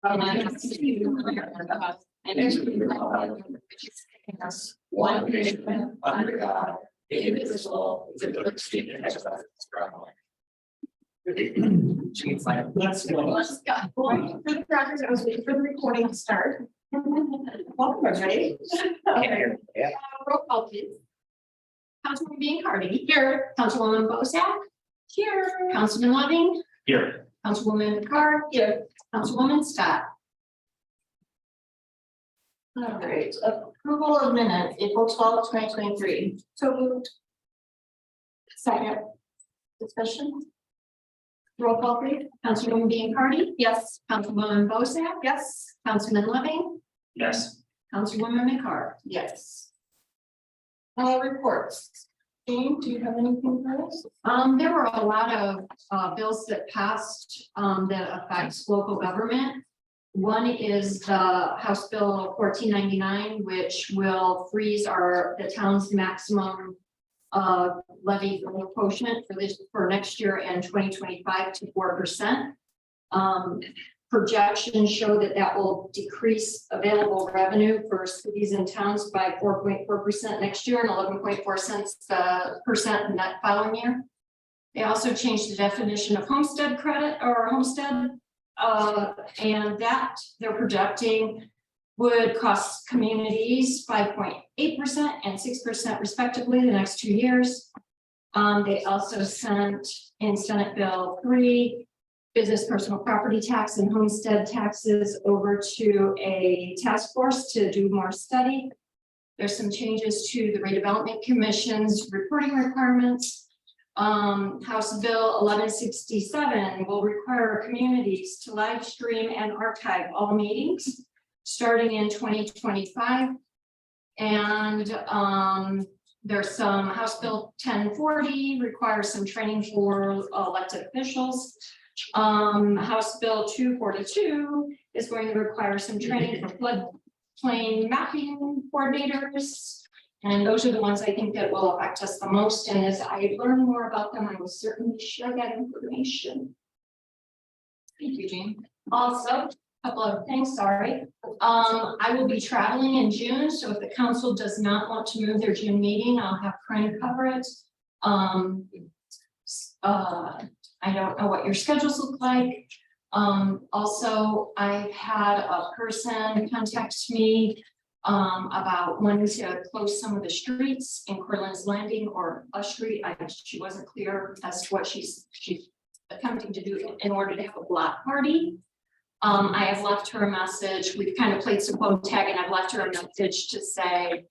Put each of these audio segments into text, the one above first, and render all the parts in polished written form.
One nation under God, indivisible, with liberty and justice for all. Let's go. Let's go. For the record, I was waiting for the recording to start. Welcome, everybody. Roll call, please. Councilman Biancardi. Here. Councilwoman Bosak. Here. Councilman Loving. Here. Councilwoman Carr. Here. Councilwoman Scott. All right, approval of minutes, April 12th, 2023. So moved. Second. Discussion. Roll call, please. Councilwoman Biancardi. Yes. Councilwoman Bosak. Yes. Councilman Loving. Yes. Councilwoman McCarr. Yes. Reports. Jane, do you have anything for us? There were a lot of bills that passed that affects local government. One is the House Bill 1499, which will freeze the town's maximum levy quotient for next year and 2025 to 4%. Projections show that will decrease available revenue for cities and towns by 4.4% next year and 11.4% in that following year. They also changed the definition of homestead credit or homestead, and that they're projecting would cost communities 5.8% and 6% respectively the next 2 years. They also sent in Senate Bill 3 business personal property tax and homestead taxes over to a task force to do more study. There's some changes to the redevelopment commission's reporting requirements. House Bill 1167 will require communities to live stream and archive all meetings starting in 2025. And there's some House Bill 1040 requires some training for elected officials. House Bill 242 is going to require some training for floodplain mapping coordinators. And those are the ones I think that will affect us the most. And as I learn more about them, I will certainly share that information. Thank you, Jean. Also, a couple of things, sorry. I will be traveling in June. So if the council does not want to move their June meeting, I'll have Corinne cover it. I don't know what your schedules look like. Also, I've had a person contact me about wanting to close some of the streets in Cortland's Landing or a street. She wasn't clear as to what she's attempting to do in order to have a block party. I have left her a message. We've kind of played some phone tag, and I've left her a message to say,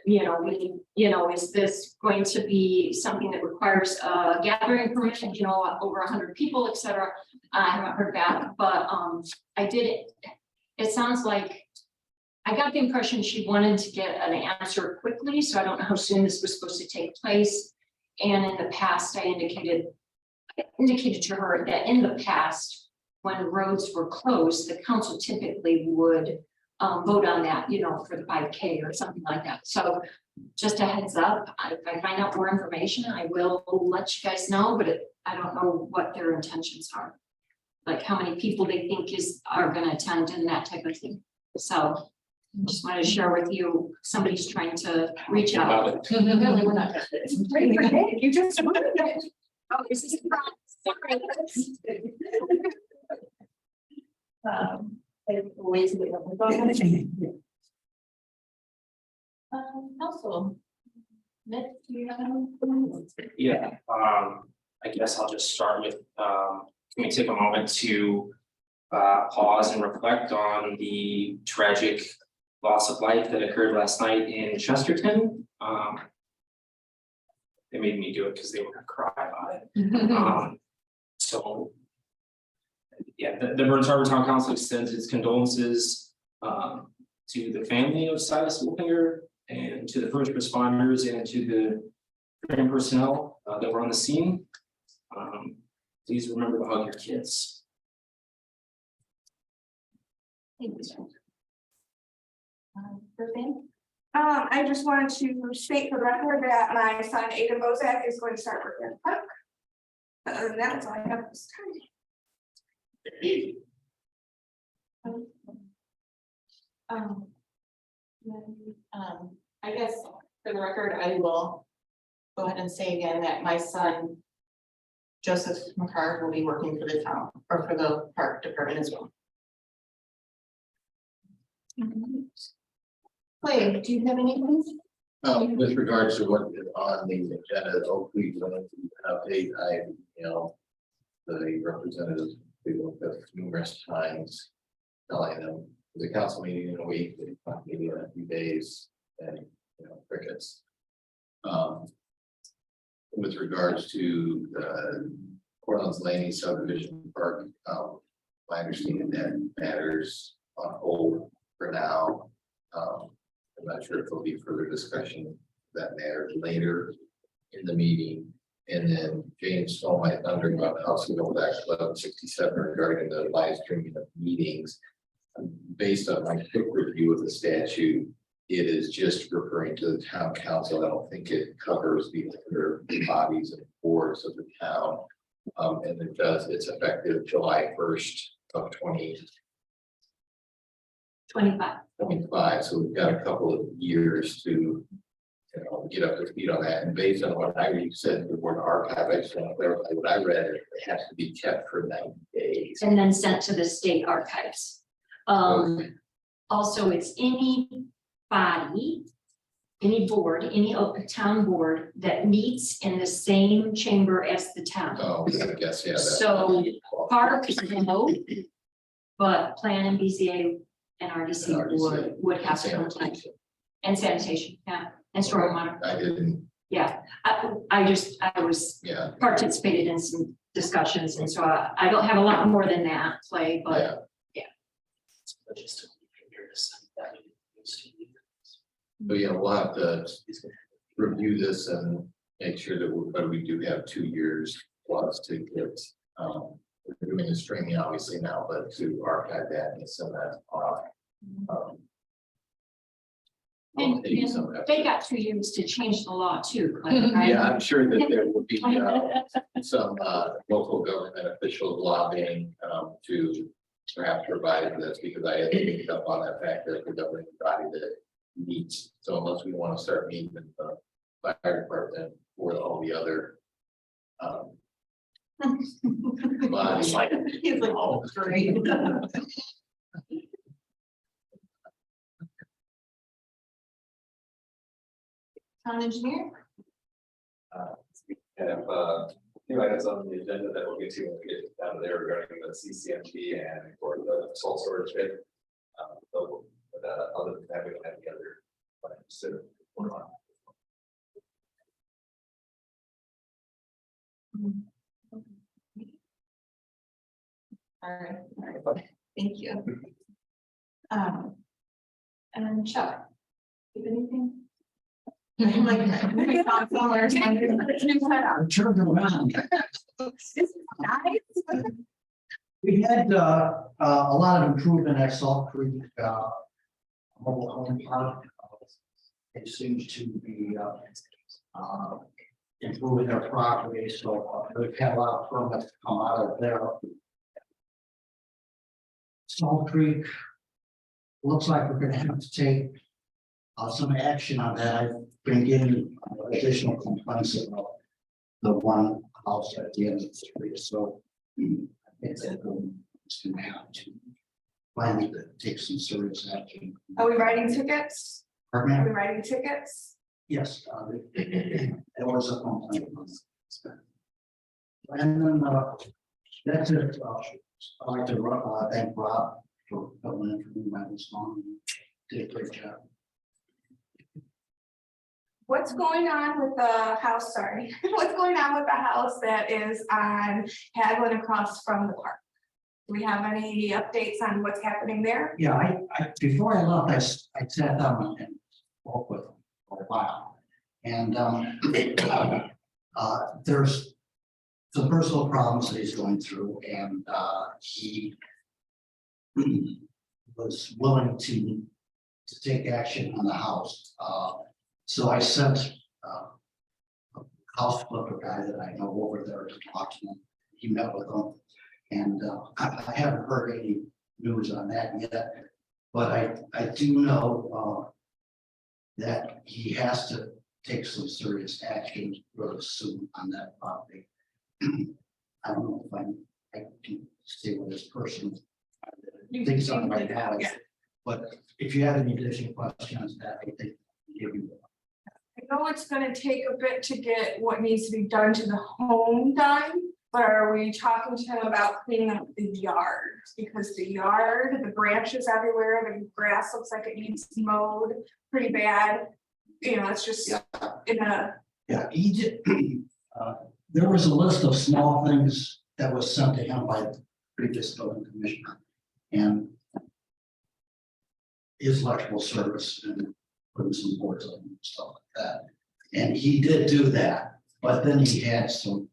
is this going to be something that requires gathering permission, over 100 people, etc. I haven't heard back, but I did it. It sounds like I got the impression she wanted to get an answer quickly, so I don't know how soon this was supposed to take place. And in the past, I indicated to her that in the past, when roads were closed, the council typically would vote on that, for the 5K or something like that. So just a heads up, if I find out more information, I will let you guys know, but I don't know what their intentions are. Like how many people they think are going to attend and that type of thing. So I just wanted to share with you, somebody's trying to reach out. Really, we're not. You just oh, this is a problem. Sorry. Ways to get also, Nick, do you have anything? Yeah, I guess I'll just start with, can we take a moment to pause and reflect on the tragic loss of life that occurred last night in Chesterton. They made me do it because they were gonna cry about it. So yeah, the Burns Harbor Town Council extends its condolences to the family of Silas Wolfinger and to the first responders and to the training personnel that were on the scene. Please remember to hug your kids. Thank you. I just wanted to state for the record that my son Aiden Bozak is going to start working at the park. Other than that, that's all I have this time. Um, I guess for the record, I will go ahead and say again that my son, Joseph McCart, will be working for the town or for the park department as well. Clay, do you have anything? With regards to what is on the agenda, hopefully, when it's an update, the representatives, we will have numerous times telling them the council meeting in a week, the meeting in a few days, and, crickets. With regards to Portland's Laney subdivision park, my understanding that matters on hold for now. I'm not sure if there'll be further discussion of that matter later in the meeting. And then James stole my thunder about House Bill back 1167 regarding the live streaming of meetings. Based on my quick review of the statute, it is just referring to the town council. I don't think it covers the other bodies and boards of the town. And it's effective July 1st of 2025. So we've got a couple of years to, get up to speed on that. And based on what I said, the word archive, I just want to clarify what I read. It has to be kept for 90 days. And then sent to the state archives. Also, it's any body, any board, any town board that meets in the same chamber as the town. Oh, I guess, yeah. that's- So park, no, but plan and BZA and RDC would have to comply. And sanitation, yeah, and stormwater, I didn't, yeah. I was yeah, participated in some discussions, and so I don't have a lot more than that, Clay, but yeah. But yeah, we'll have to review this and make sure that but we do have 2 years plus to get, we're doing the streaming obviously now, but to archive that and send that off. and they got 2 years to change the law too, Clay, right? Yeah, I'm sure that there will be some local government officials lobbying to perhaps provide this, because I had picked up on that fact that the governing body that meets. So unless we want to start meeting in the fire department or all the other bodies. He's like, oh, great. Town engineer? Have a few items on the agenda that we'll get to when we get down there regarding the CCMP and for the salt storage bid. But other than that, we don't have any other plans to work on. All right, thank you. And Chuck, you have anything? I'm like, I thought somewhere. Turn around. This is nice. We had a lot of improvement at Salt Creek mobile home park. It seems to be improving their property, so we've had a lot of permits come out of there. Salt Creek, looks like we're gonna have to take some action on that. I've been getting additional complaints about the one house at the end of the street, so it's gonna have to finally take some serious action. Are we writing tickets? Are Pardon we me? writing tickets? Yes, there was a complaint. And then that's it. I'd like to thank Rob for filling in for me when I was gone. Did a great job. What's going on with the house, sorry, what's going on with the house that is on Haglin across from the park? Do we have any updates on what's happening there? Yeah, I before I left, I sat down and spoke with him for a while. And there's some personal problems that he's going through, and he was willing to take action on the house. So I sent a house flipper guy that I know over there to talk to him. He met with him, and I haven't heard any news on that yet. But I do know, that he has to take some serious action really soon on that property. I don't know if I can stay with this person. Things on right now, Yeah. but if you have any additional questions, that I think give you. I know it's gonna take a bit to get what needs to be done to the home done, but are we talking to him about cleaning up the yard? Because the yard, the branches everywhere, the grass looks like it needs mowed pretty bad. You know, it's just in a, Yeah, he did, there was a list of small things that was sent to him by the previous building commissioner. And his electrical service and putting some boards on and stuff like that. And he did do that, but then he had some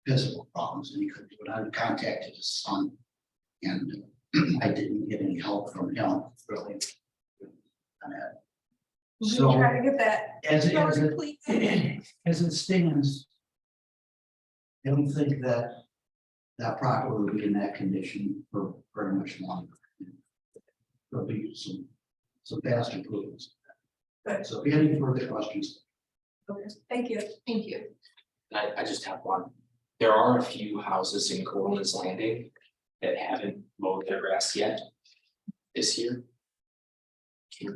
physical problems and he couldn't do it. I contacted his son. And I didn't get any help from him really. On that. we So try to get that. as yard it, cleaned. as it stands, I don't think that that property will be in that condition for very much longer. There'll be some fast improvements. Good. So if you have any further questions, Okay, thank you. Thank you. I just have one. There are a few houses in Cortland's Landing that haven't mowed their grass yet this year.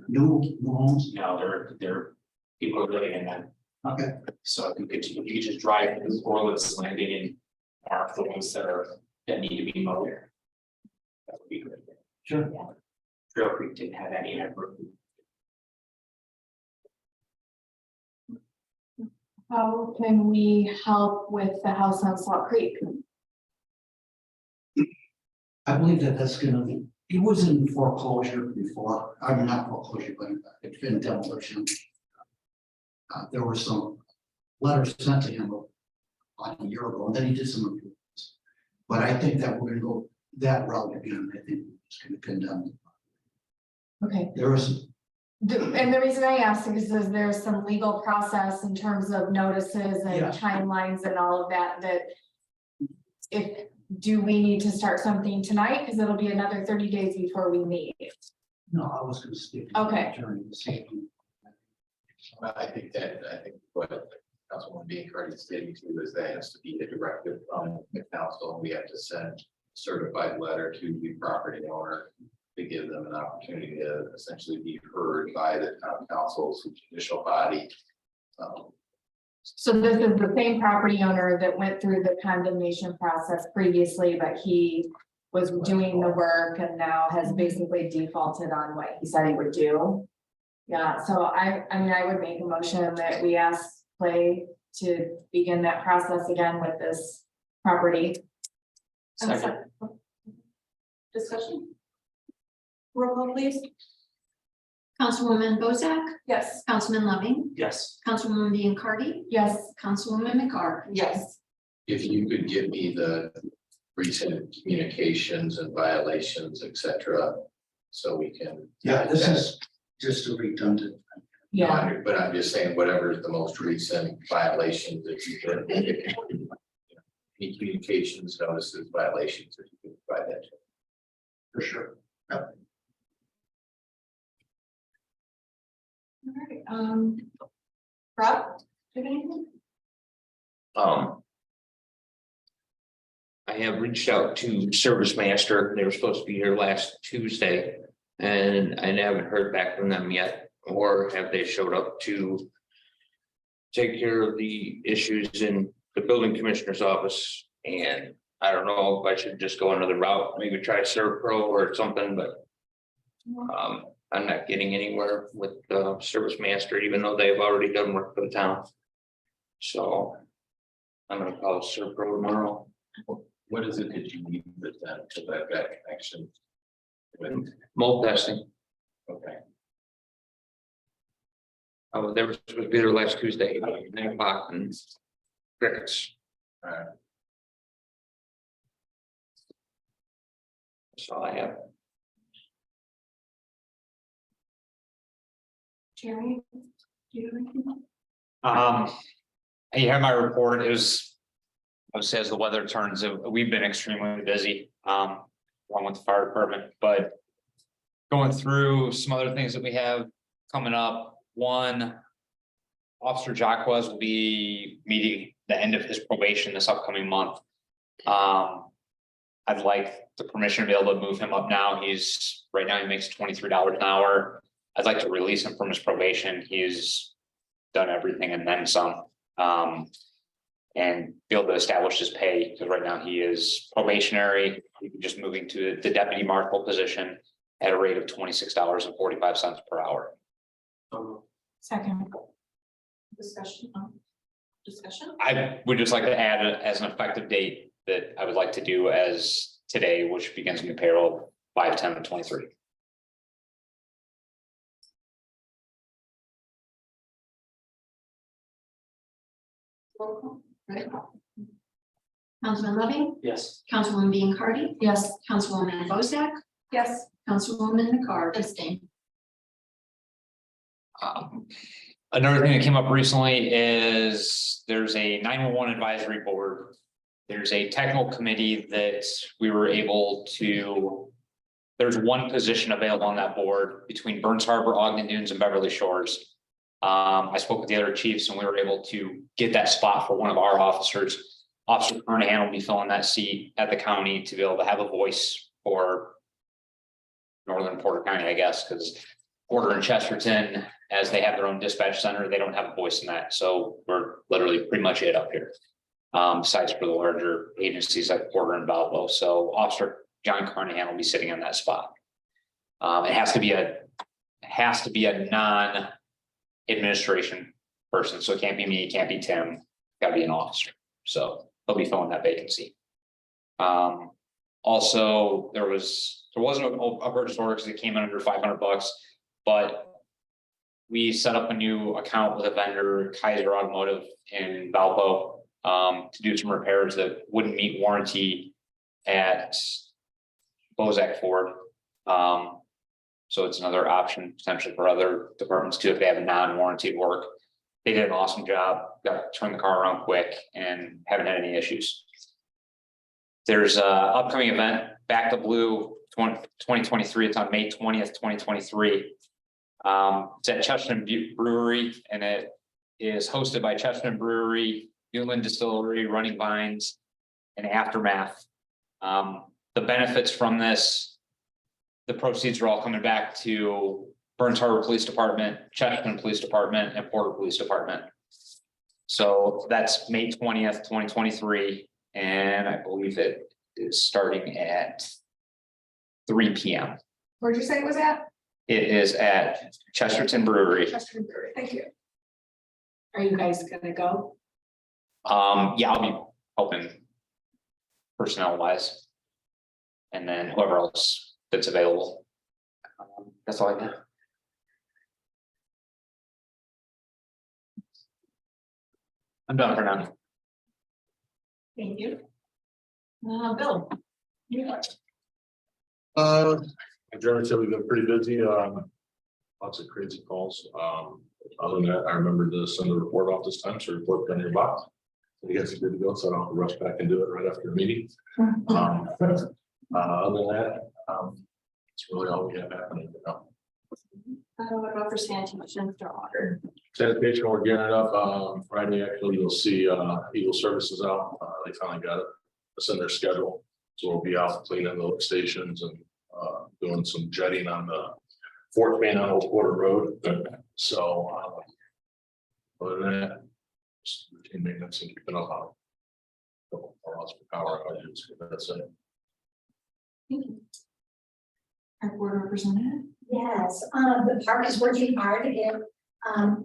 new homes, No, they're people are living in them. okay, So if you could just drive through Cortland's Landing and mark the ones that need to be mowed. That would be great. sure. Trail Creek didn't have any ever. How can we help with the house on Salt Creek? I believe that that's gonna be, he was in foreclosure before, I mean, not foreclosure, but it's been demolition. There were some letters sent to him about a year ago, and then he did some improvements. But I think that we're gonna go that route again, I think it's gonna condemn. Okay. There was, And the reason I asked is there's some legal process in terms of notices and Yeah. timelines and all of that, do we need to start something tonight? Because it'll be another 30 days before we meet. no, I was gonna speak. to the Okay. attorney this evening. I think what Councilwoman Biancardi stated too is that has to be a directive from the council. We have to send a certified letter to the property owner to give them an opportunity to essentially be heard by the town council's judicial body. So this is the same property owner that went through the condemnation process previously, but he was doing the work and now has basically defaulted on what he said he would do. Yeah, so I mean, I would make a motion that we ask Clay to begin that process again with this property. Second. Discussion? Roll call please. Councilwoman Bozak, Yes. Councilman Loving, Yes. Councilwoman Biancardi, Yes, Councilwoman McCart. Yes, If you could give me the recent communications and violations, et cetera, so we can. Yeah, this is just a redundant. yeah, But I'm just saying, whatever is the most recent violations that you did. Any communications, notices, violations, if you can provide that. For sure. all right, Rob, do you have anything? I have reached out to Service Master. They were supposed to be here last Tuesday. And I haven't heard back from them yet, or have they showed up to take care of the issues in the building commissioner's office. And I don't know if I should just go another route, maybe try Servpro or something, but I'm not getting anywhere with Service Master, even though they've already done work for the town. So I'm gonna call Servpro tomorrow. What is it that you need with that, because I've got connection with, Mold testing. okay, Oh, they were supposed to be there last Tuesday, 9 o'clock and crickets. all right. That's all I have. Jerry? Do you have anything? You have my report. It was, I would say as the weather turns, we've been extremely busy, along with the fire department, but going through some other things that we have coming up. One, Officer Jacques will be meeting the end of his probation this upcoming month. I'd like the permission to be able to move him up now. Right now he makes $23 an hour. I'd like to release him from his probation. He's done everything and then some. And be able to establish his pay, because right now he is probationary, just moving to the deputy marshal position at a rate of $26.45 per hour. Second. Discussion? I would just like to add as an effective date that I would like to do as today, which begins new payroll 5/10/23. Councilman Loving, Yes. Councilwoman Biancardi, Yes. Councilwoman Bozak, Yes, Councilwoman McCarr. Abstain. Another thing that came up recently is there's a 911 advisory board. There's a technical committee that we were able to. There's one position available on that board between Burns Harbor, Ogden Dunes, and Beverly Shores. I spoke with the other chiefs and we were able to get that spot for one of our officers. Officer Kernahan will be filling that seat at the county to be able to have a voice for Northern Porter County, I guess, because Porter and Chesterton, as they have their own dispatch center, they don't have a voice in that. So we're literally pretty much it up here. Besides for the larger agencies like Porter and Valpo. So Officer John Carnahan will be sitting in that spot. It has to be a non-administration person. So it can't be me, it can't be Tim, gotta be an officer. So he'll be filling that vacancy. Also, there wasn't a purchase order because it came in under $500, but we set up a new account with a vendor, Kaiser Automotive in Valpo, to do some repairs that wouldn't meet warranty at Bozak Ford. So it's another option potentially for other departments too, if they have a non-warranted work. They did an awesome job, got to turn the car around quick and haven't had any issues. There's a upcoming event, Back to Blue 2023. It's on May 20th, 2023. It's at Chesterton Brewery and it is hosted by Chesterton Brewery, Newland Distillery, Running Vines, and Aftermath. The benefits from this, the proceeds are all coming back to Burns Harbor Police Department, Chesterton Police Department, and Porter Police Department. So that's May 20th, 2023, and I believe it is starting at 3 p.m. where'd you say it was at? It is at Chesterton Brewery. Chesterton Brewery. Thank you. Are you guys gonna go? Yeah, I'll be helping personnel wise. And then whoever else that's available. That's all I got. I'm done for now. Thank you. Bill. Jeremy said we've been pretty busy, lots of crazy calls. Other than that, I remember to send a report off this time, so report on your box. So you guys are good to go, so I don't have to rush back and do it right after the meeting. Other than that, it's really all we have happening now. What about for sanitation for water? Sanitation, we're getting it up, Friday, actually, you'll see, Eagle Services out, they finally got it, it's in their schedule. So we'll be out cleaning the lift stations and, doing some jetting on the fourth main on Old Porter Road. So, other than that, just routine maintenance and keeping up on. Lots of power outages, that's it. Our board representative? Yes, the park is working hard to get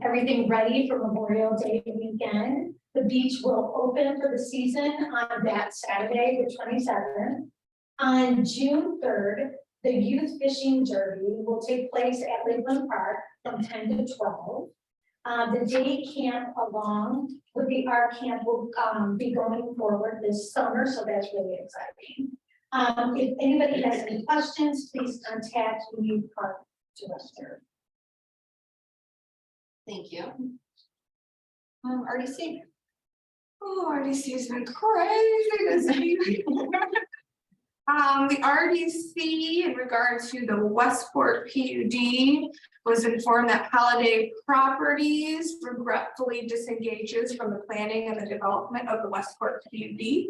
everything ready for Memorial Day weekend. The beach will open for the season on that Saturday, the 27th. On June 3rd, the youth fishing derby will take place at Lakeland Park from 10 to 12. The day camp along with the art camp will be going forward this summer, so that's really exciting. If anybody has any questions, please contact me Park Director. Thank you. RDC. Oh, RDC's been crazy this week. The RDC in regards to the Westport PUD was informed that Holiday Properties regretfully disengages from the planning and the development of the Westport PUD.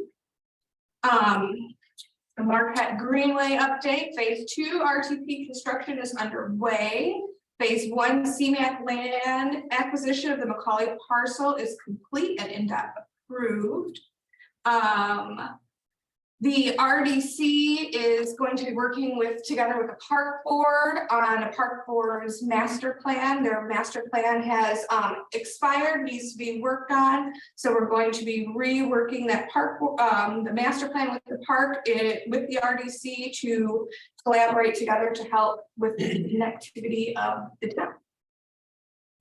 The Marquette Greenway update, phase 2 RTP construction is underway. Phase 1 CMAC land acquisition of the Macaulay parcel is complete and NDOT approved. The RDC is going to be working together with the park board on a park board's master plan. Their master plan has expired, needs to be worked on. So we're going to be reworking that the master plan with the park, with the RDC to collaborate together to help with the connectivity of the town.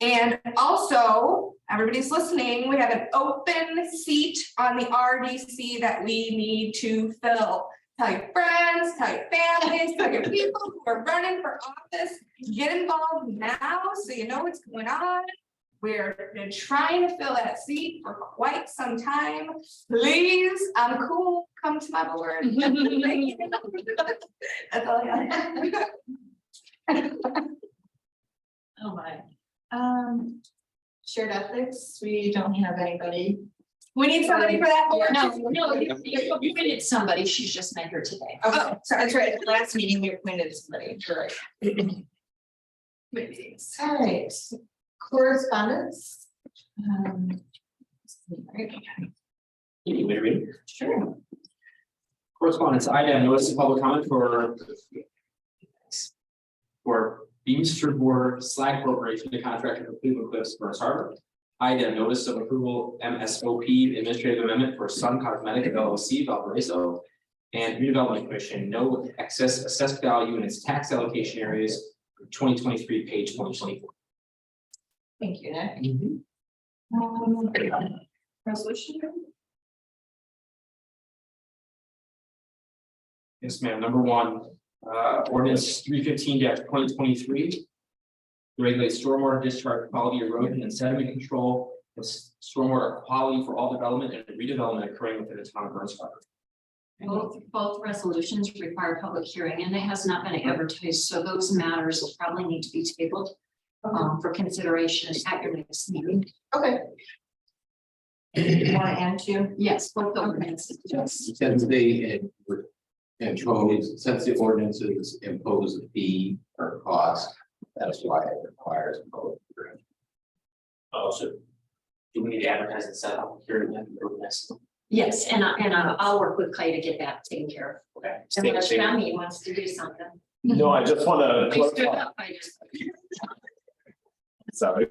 And also, everybody's listening, we have an open seat on the RDC that we need to fill. Tell your friends, tell your families, tell your people who are running for office, get involved now so you know what's going on. We're been trying to fill that seat for quite some time. Please, I'm cool, come to my board. That's all I got. Oh my. Shared ethics, we don't have anybody. We need somebody for that board. No, you appointed somebody, she's just met her today. Okay, so that's right, at the last meeting we appointed somebody, you're right. Meetings. All right, correspondence. You may read. Sure. Correspondence, item notice of public comment for Beamster Board Slag Corporation, the contractor for Cleveland Cliffs, Burns Harbor. Item notice of approval MSOP administrative amendment for Sun Cosmetic LLC Valparaiso. And redevelopment commission, no excess assessed value in its tax allocation areas, 2023, page 2024. Thank you, Nick. Resolution. Yes, ma'am. Number one, ordinance 315-2023. Regulates stormwater discharge quality, erosion and sediment control, with stormwater quality for all development and redevelopment occurring within the town of Burns Harbor. Both resolutions require public hearing and it has not been advertised, so those matters will probably need to be tabled for consideration at your next meeting. Okay. One and two. Yes, both ordinances. Since they since the ordinances impose a fee or cost, that's why it requires a public hearing. Oh, so do we need to advertise and set up hearing then for next? Yes, and I'll work with Clay to get that taken care of. Okay. Unless Tammy wants to do something. No, I just want I stood to. up, I just- Sorry.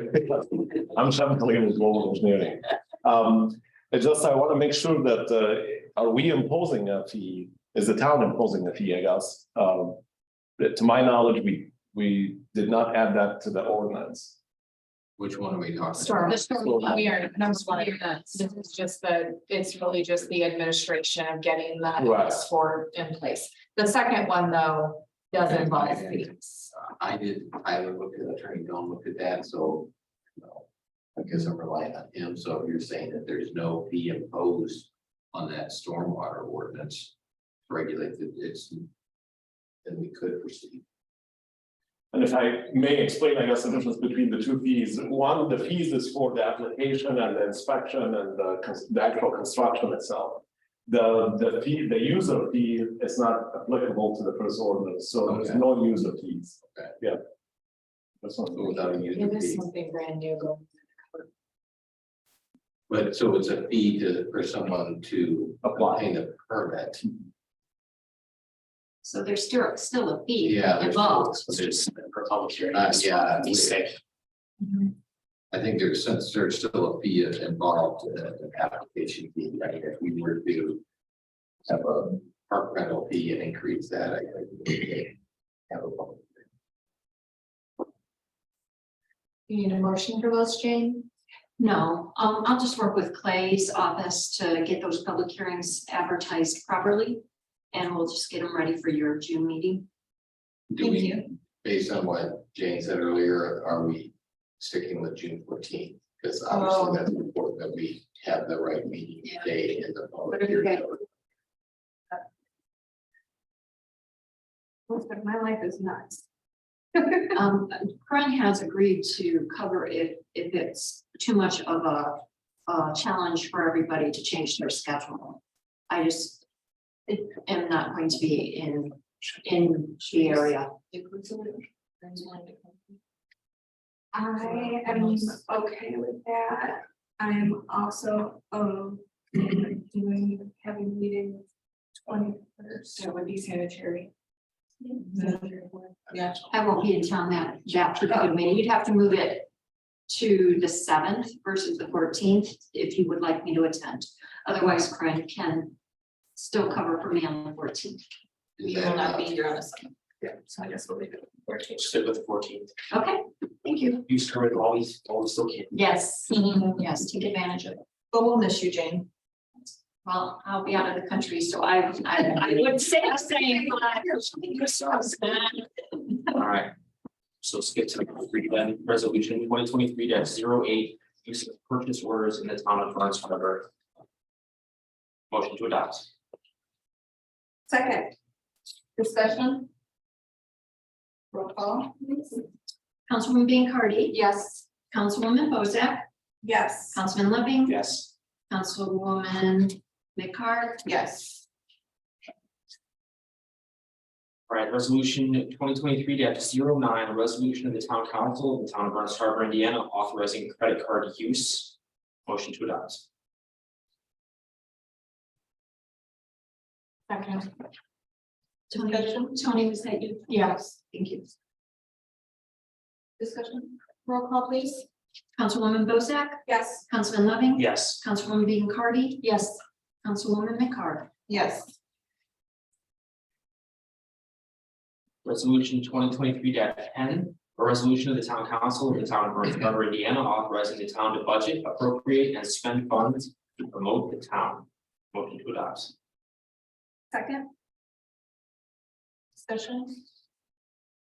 I'm Sean Killian with Global Engineering. I want to make sure that, are we imposing a fee? Is the town imposing a fee, I guess? To my knowledge, we did not add that to the ordinance. Which one are we talking Storm. about? The story. We are, number one, You're done. this is just it's really just the administration of getting that Right. for in place. The second one, though, does involve fees. Tyler looked at Attorney Don looked at that, so. I guess I'm relying on him, so if you're saying that there's no fee imposed on that stormwater ordinance. Regulated, then we could proceed. And if I may explain, I guess, the difference between the two fees. One, the fees is for the application and the inspection and the actual construction itself. The fee, the user fee is not applicable to the first ordinance, so there's Okay. no user fees. Okay. Yeah. That's not. So without a user It is fee, something brand new going. but so it's a fee for someone to Apply. obtain a permit. So there's still a fee Yeah, involved. There's for public hearing. Yeah. Be safe. I think since there's still a fee involved, an application fee, right? If we were to have a park rental fee and increase that, I think we could have a public hearing. You need a motion for those, Jane? No, I'll just work with Clay's office to get those public hearings advertised properly. And we'll just get them ready for your June meeting. Do we, based on what Jane said earlier, are we sticking with June 14th? Because obviously that's important that we have the right meeting date in the public What have you hearing. Listen, my life is nuts. Kern has agreed to cover if it's too much of a challenge for everybody to change their schedule. I just am not going to be in the area. I am okay with that. I'm also, having meetings 21st. That would be sanitary. Yeah. I won't be in town that particular meeting. You'd have to move it to the 7th versus the 14th if you would like me to attend. Otherwise, Karen can still cover for me on the 14th. We will not be here on the seventh. Yeah, so I guess we'll leave it. Stick with the 14th. Okay, thank you. Use current always still can. Yes, yes, take advantage of it. But we'll miss you, Jane. Well, I'll be out of the country, so I would say the same. All right. So skip to number 3 then, resolution 2023-08, use of purchase orders in the town of Burns Harbor. Motion to adopt. Second, Discussion? Roll call? Councilwoman Biancardi, Yes. Councilwoman Bozak, yes. Councilman Loving, Yes. Councilwoman McCart, Yes. All right, resolution 2023-09, a resolution of the town council of the town of Burns Harbor, Indiana, authorizing credit card use. Motion to adopt. Second. Tony, was that you? Yes, thank you. Discussion? Roll call, please. Councilwoman Bozak, Yes. Councilman Loving. Yes. Councilwoman Biancardi, yes. Councilwoman McCart. Yes. Resolution 2023-10, a resolution of the town council of the town of Burns Harbor, Indiana, authorizing the town to budget, appropriate, and spend funds to promote the town. Motion to adopt. Second, Discussion?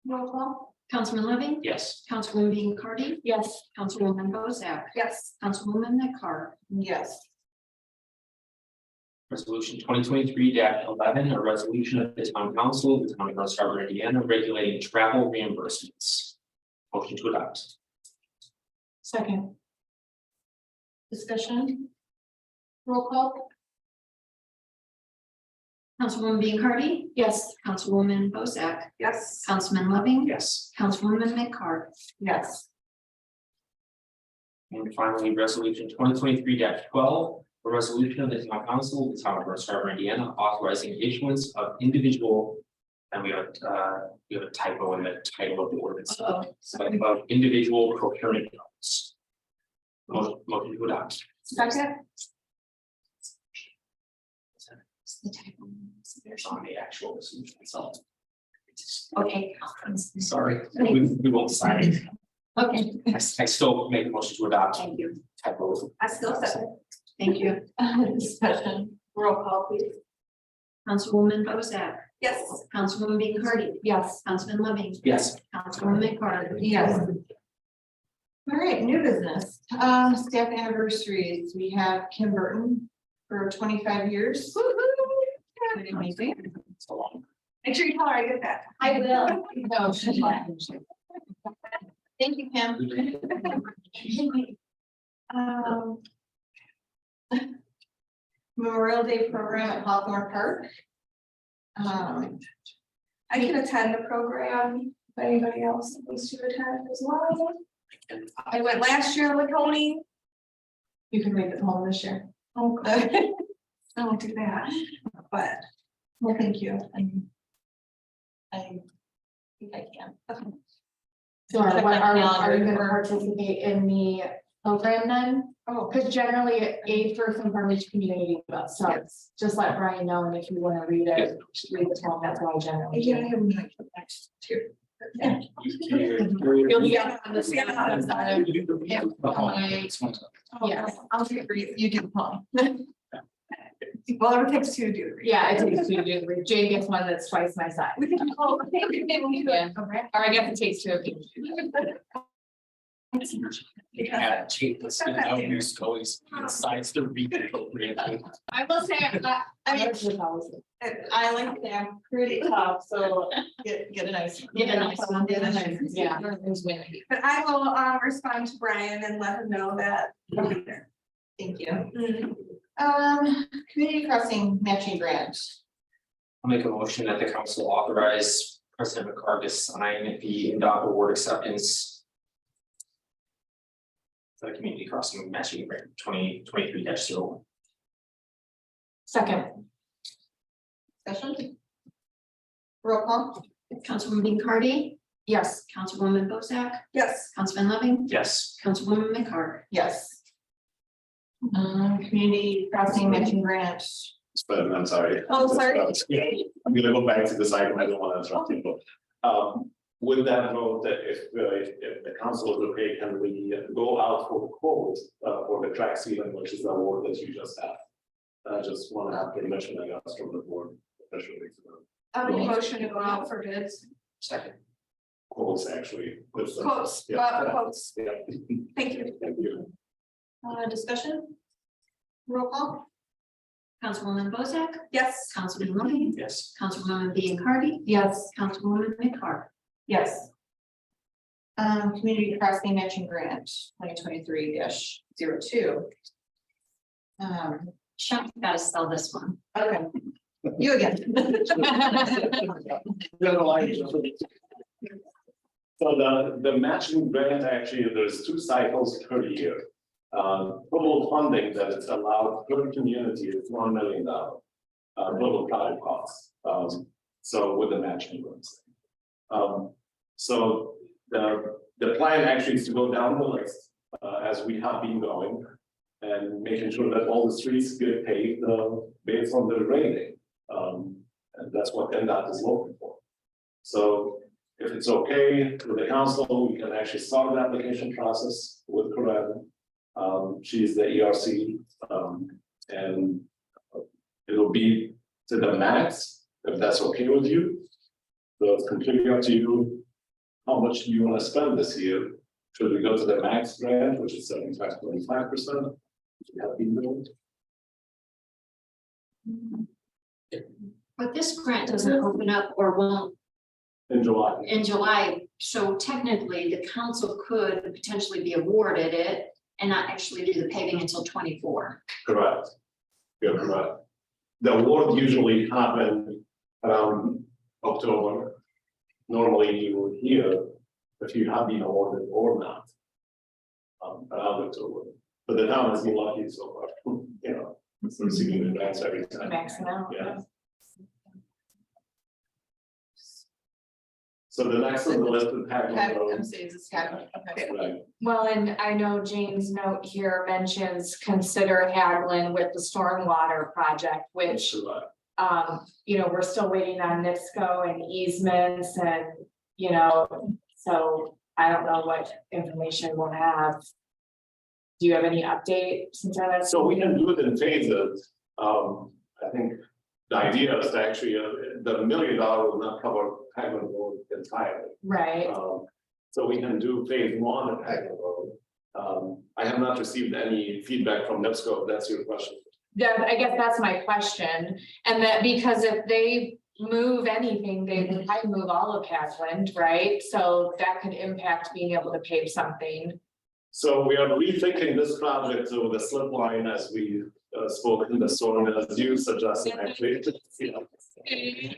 Roll call? Councilman Loving. Yes. Councilwoman Biancardi, yes. Councilwoman Bozak, yes. Councilwoman McCart. Yes. Resolution 2023-11, a resolution of the town council of the town of Burns Harbor, Indiana, regulating travel reimbursements. Motion to adopt. Second. Discussion? Roll call? Councilwoman Biancardi, yes. Councilwoman Bozak, Yes. Councilman Loving, Yes. Councilwoman McCart. Yes. And finally, resolution 2023-12, a resolution of the town council of the town of Burns Harbor, Indiana, authorizing issuance of individual. And we have a typo in the title of the ordinance. Of individual procurement notes. Motion to adopt. Second, There's on the actual resolution itself. Okay. Sorry, we won't sign it. Okay, I still make a motion to adopt thank you. typo. I still said it. Thank you. Discussion? Roll call, please. Councilwoman Bozak, Yes. Councilwoman Biancardi, yes. Councilman Loving, Yes. Councilwoman McCart. Yes. All right, new business, staff anniversaries, we have Kim Burton for 25 years. Pretty amazing. So long. Make sure you tell her I did that. I will. No, she's not. Thank you, Kim. Memorial Day program at Hawthorne Park. I can attend the program, if anybody else wants to attend as well. I went last year with Tony. You can make it home this year. Okay. I won't do that, but Well, thank you. I think I can. So are you Calendar gonna for- participate in the program then? Oh, Because generally aid for information community, but so Yes. just let Brian know, and if you wanna read it, read the form, that's what I generally yeah, I do. have no next too. You'll be on the Yeah. side. Yes. I'll do it. You do the poem. Well, it takes two to do. it. Yeah, it takes two to do, Jane gets one that's twice my size. We can, oh, okay, we can do Yeah. it. Okay. Or I guess it takes two of you. Yeah, cheap, this is how you always decides to read it appropriately. I will say, I mean, I like to am pretty tough, so get a nice. Get a nice one. Get a nice, yeah. But I will respond to Brian and let him know that. Thank you. Mhm. Community crossing matching grant. I'll make a motion that the council authorize President McCarg to sign the NDOT award acceptance. For the community crossing matching grant 2023-01. Second, Session. Roll call. Councilwoman Dean Hardy, yes. Councilwoman Bozak, Yes, Councilman Loving, Yes. Councilwoman McCarr. Yes. Community crossing matching grant. But I'm sorry. Oh, sorry. I'm gonna go back to this item, I don't wanna interrupt people. With that vote, that if the council is okay, can we go out for the quote for the track ceiling, which is the award that you just had? I just wanna have permission, I guess, from the board officially. I'll make a motion to go out for bids. Second. Quotes actually. with the- Quotes, Yeah. quotes. Yeah. Thank you. Thank you. Discussion. Roll call. Councilwoman Bozak, Yes. Councilman Loving, Yes. Councilwoman Dean Hardy, Yes. Councilwoman McCarr. Yes. Community crossing matching grant 2023-02. Sean, you gotta spell this one. Okay. You again. So the matching grant, actually, there's 2 cycles per year. Total funding that is allowed per community is $1 million. Total project costs, so with the matching grants. So the plan actually is to go down the list, as we have been going. And making sure that all the streets get paved, based on the rating. And that's what NDOT is looking for. So if it's okay with the council, we can actually start the application process with Corinne. She's the ERC, and it'll be to the max, if that's okay with you. So it's completely up to you, how much do you want to spend this year? Should we go to the max grant, which is 75.25%? We have been doing. But this grant doesn't open up or won't In July. in July, so technically the council could potentially be awarded it and not actually do the paving until 24. Correct. You're correct. The award usually happen around October. Normally you will hear if you have been awarded or not. Around October, but the town has been lucky so far, you know, receiving the grants every time. Maxing out. Yeah. So the next on the list is Hagman Road. MC is a scatter. Okay. Right. Well, and I know Jane's note here mentions consider Haglin with the stormwater project, which, you know, we're still waiting on NIPSCO and easements and, you know, so I don't know what information we'll have. Do you have any update since I last? So we can do it in phases. I think the idea is to actually, the $1 million will not cover Hagman Road entirely. Right, So we can do phase 1 of Hagman Road. I have not received any feedback from NIPSCO, if that's your question. yeah, I guess that's my question, and that because if they move anything, they would probably move all of Haglund, right? So that could impact being able to pave something. So we are rethinking this project with the slip line as we spoke in the storm, as you suggested, actually. You know. It's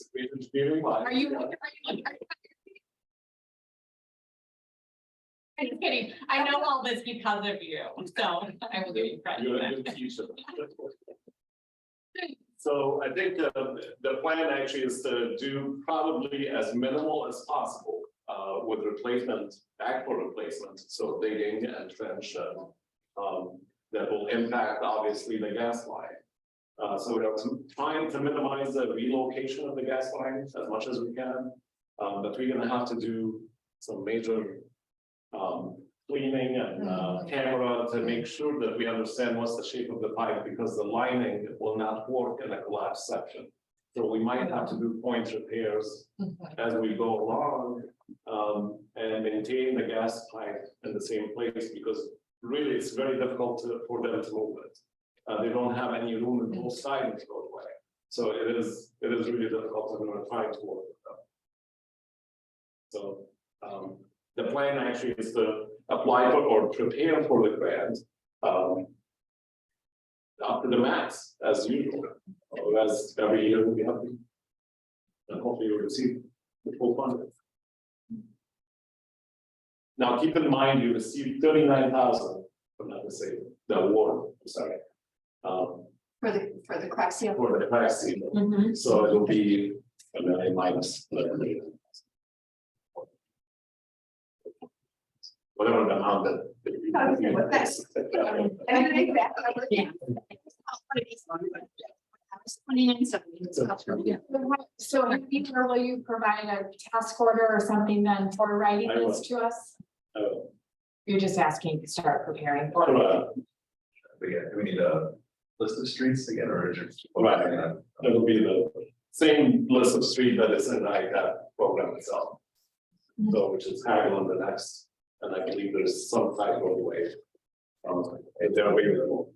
a great engineering line. Are you? I'm just kidding, I know all this because of you, so I will give you You're credit. a good teacher. So I think the plan actually is to do probably as minimal as possible with replacement, backflow replacement, so digging and trench that will impact obviously the gas line. So we're trying to minimize the relocation of the gas line as much as we can, but we're gonna have to do some major cleaning and camera to make sure that we understand what's the shape of the pipe, because the lining will not work in a collapsed section. So we might have to do point repairs as we go along, and maintain the gas pipe in the same place, because really it's very difficult for them to move it. They don't have any room in both sides to go away. So it is really difficult to do and trying to work with them. So, the plan actually is to apply for or prepare for the grant, up to the max as usual, or as every year we have. And hopefully you'll receive the full funding. Now, keep in mind, you received 39,000, if I'm not mistaken, the award, I'm sorry. For the crack seal. For the crack seal. Mhm. So it'll be a million minus. Whatever the amount that. Okay, well, that's- Yeah. So will you provide a task order or something then for writing I will. this to us? Uh, You're just asking to start preparing for it. Again, do we need a list of streets again, or is it? Right. It'll be the same list of street that is in the ICAP program itself. So which is Hagel on the next, and I believe there's some type of way. If they're available.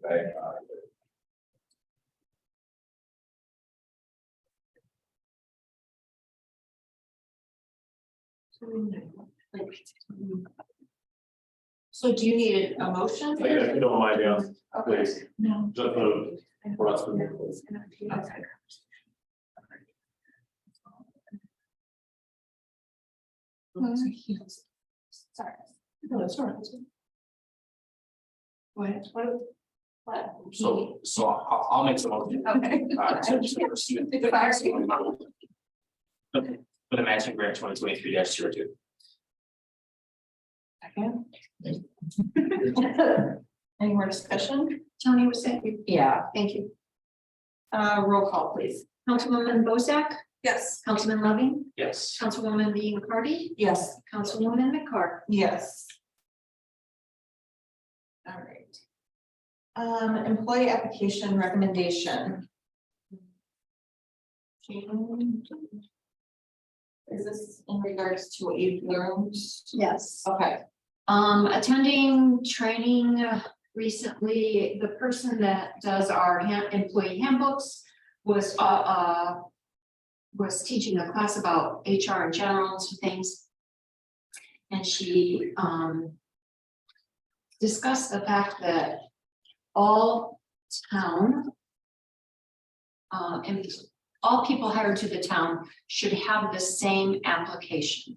Okay, So do you need a motion? If you don't mind, yeah, Okay. please, just for us to move this. Sorry. No, that's all right. What? So I'll make some motion. Okay. So just for student. For the matching grant 2023-02. Second. Any more discussion? Tony, was that you? Yeah. Thank you. Roll call, please. Councilwoman Bozak, Yes. Councilman Loving, Yes. Councilwoman Dean McCarty, Yes. Councilwoman McCart. Yes. All right. Employee application recommendation. Is this in regards to what you've learned? Yes. Okay, Attending training recently, the person that does our employee handbooks was teaching a class about HR in general and some things. And she discussed the fact that all town and all people hired to the town should have the same application.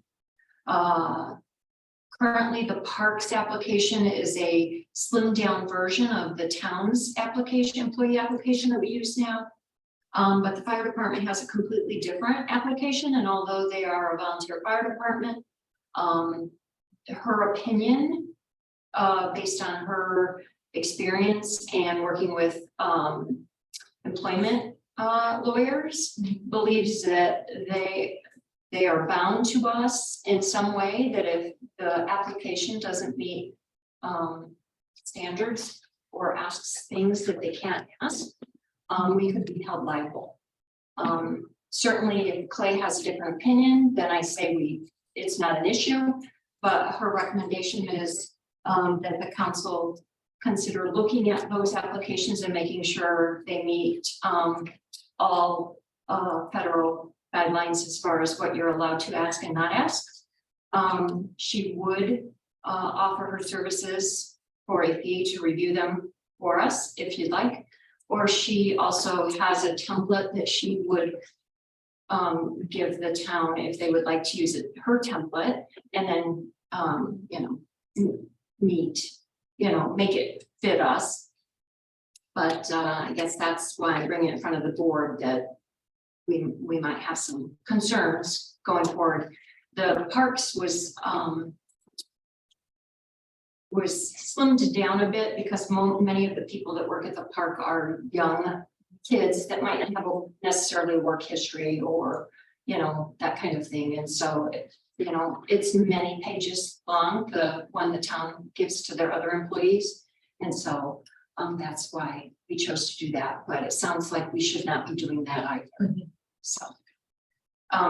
Currently, the parks application is a slimmed down version of the town's application, employee application that we use now. But the fire department has a completely different application, and although they are a volunteer fire department, her opinion, based on her experience and working with employment lawyers, believes that they are bound to us in some way, that if the application doesn't meet standards or asks things that they can't ask, we could be held liable. Certainly, if Clay has a different opinion, then I say it's not an issue, but her recommendation is that the council consider looking at those applications and making sure they meet all federal guidelines as far as what you're allowed to ask and not ask. She would offer her services for a fee to review them for us if you'd like. Or she also has a template that she would give the town if they would like to use it, her template, and then make it fit us. But I guess that's why I bring it in front of the board, that we might have some concerns going forward. The parks was slimmed down a bit because many of the people that work at the park are young kids that might not have necessarily work history or, that kind of thing. And so you know, it's many pages long, the one the town gives to their other employees. And so, that's why we chose to do that, but it sounds like we should not be doing that either. So,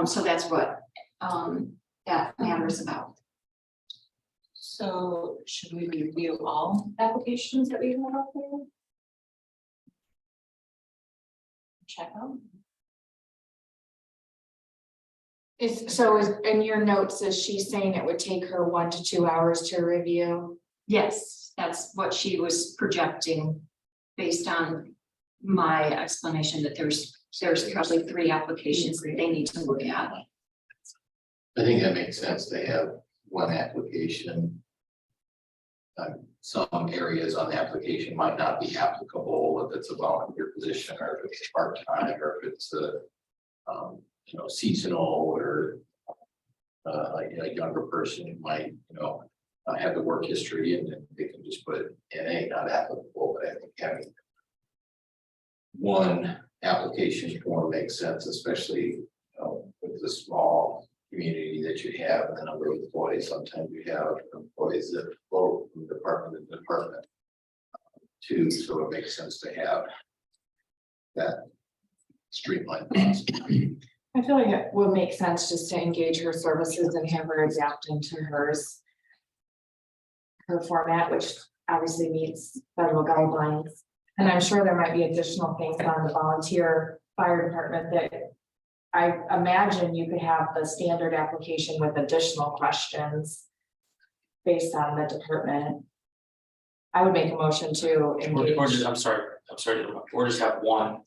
so that's what, that matter is about. So should we review all applications that we have out there? Check out. Is in your notes, is she saying it would take her 1 to 2 hours to review? Yes, that's what she was projecting based on my explanation that there's probably 3 applications that they need to look at. I think that makes sense to have one application. Some areas on the application might not be applicable if it's a volunteer position or if it's part-time or if it's a, you know, seasonal or like a younger person who might, you know, have the work history and then they can just put NA not applicable, but I think having one application form makes sense, especially, you know, with the small community that you have and the number of employees. Sometimes you have employees that float from department to department too, so it makes sense to have that streamlined process. I feel like it would make sense just to engage her services and have her adapt into hers. Her format, which obviously meets federal guidelines. And I'm sure there might be additional things on the volunteer fire department that I imagine you could have the standard application with additional questions based on the department. I would make a motion to engage. Or just, I'm sorry, to interrupt. Or just have one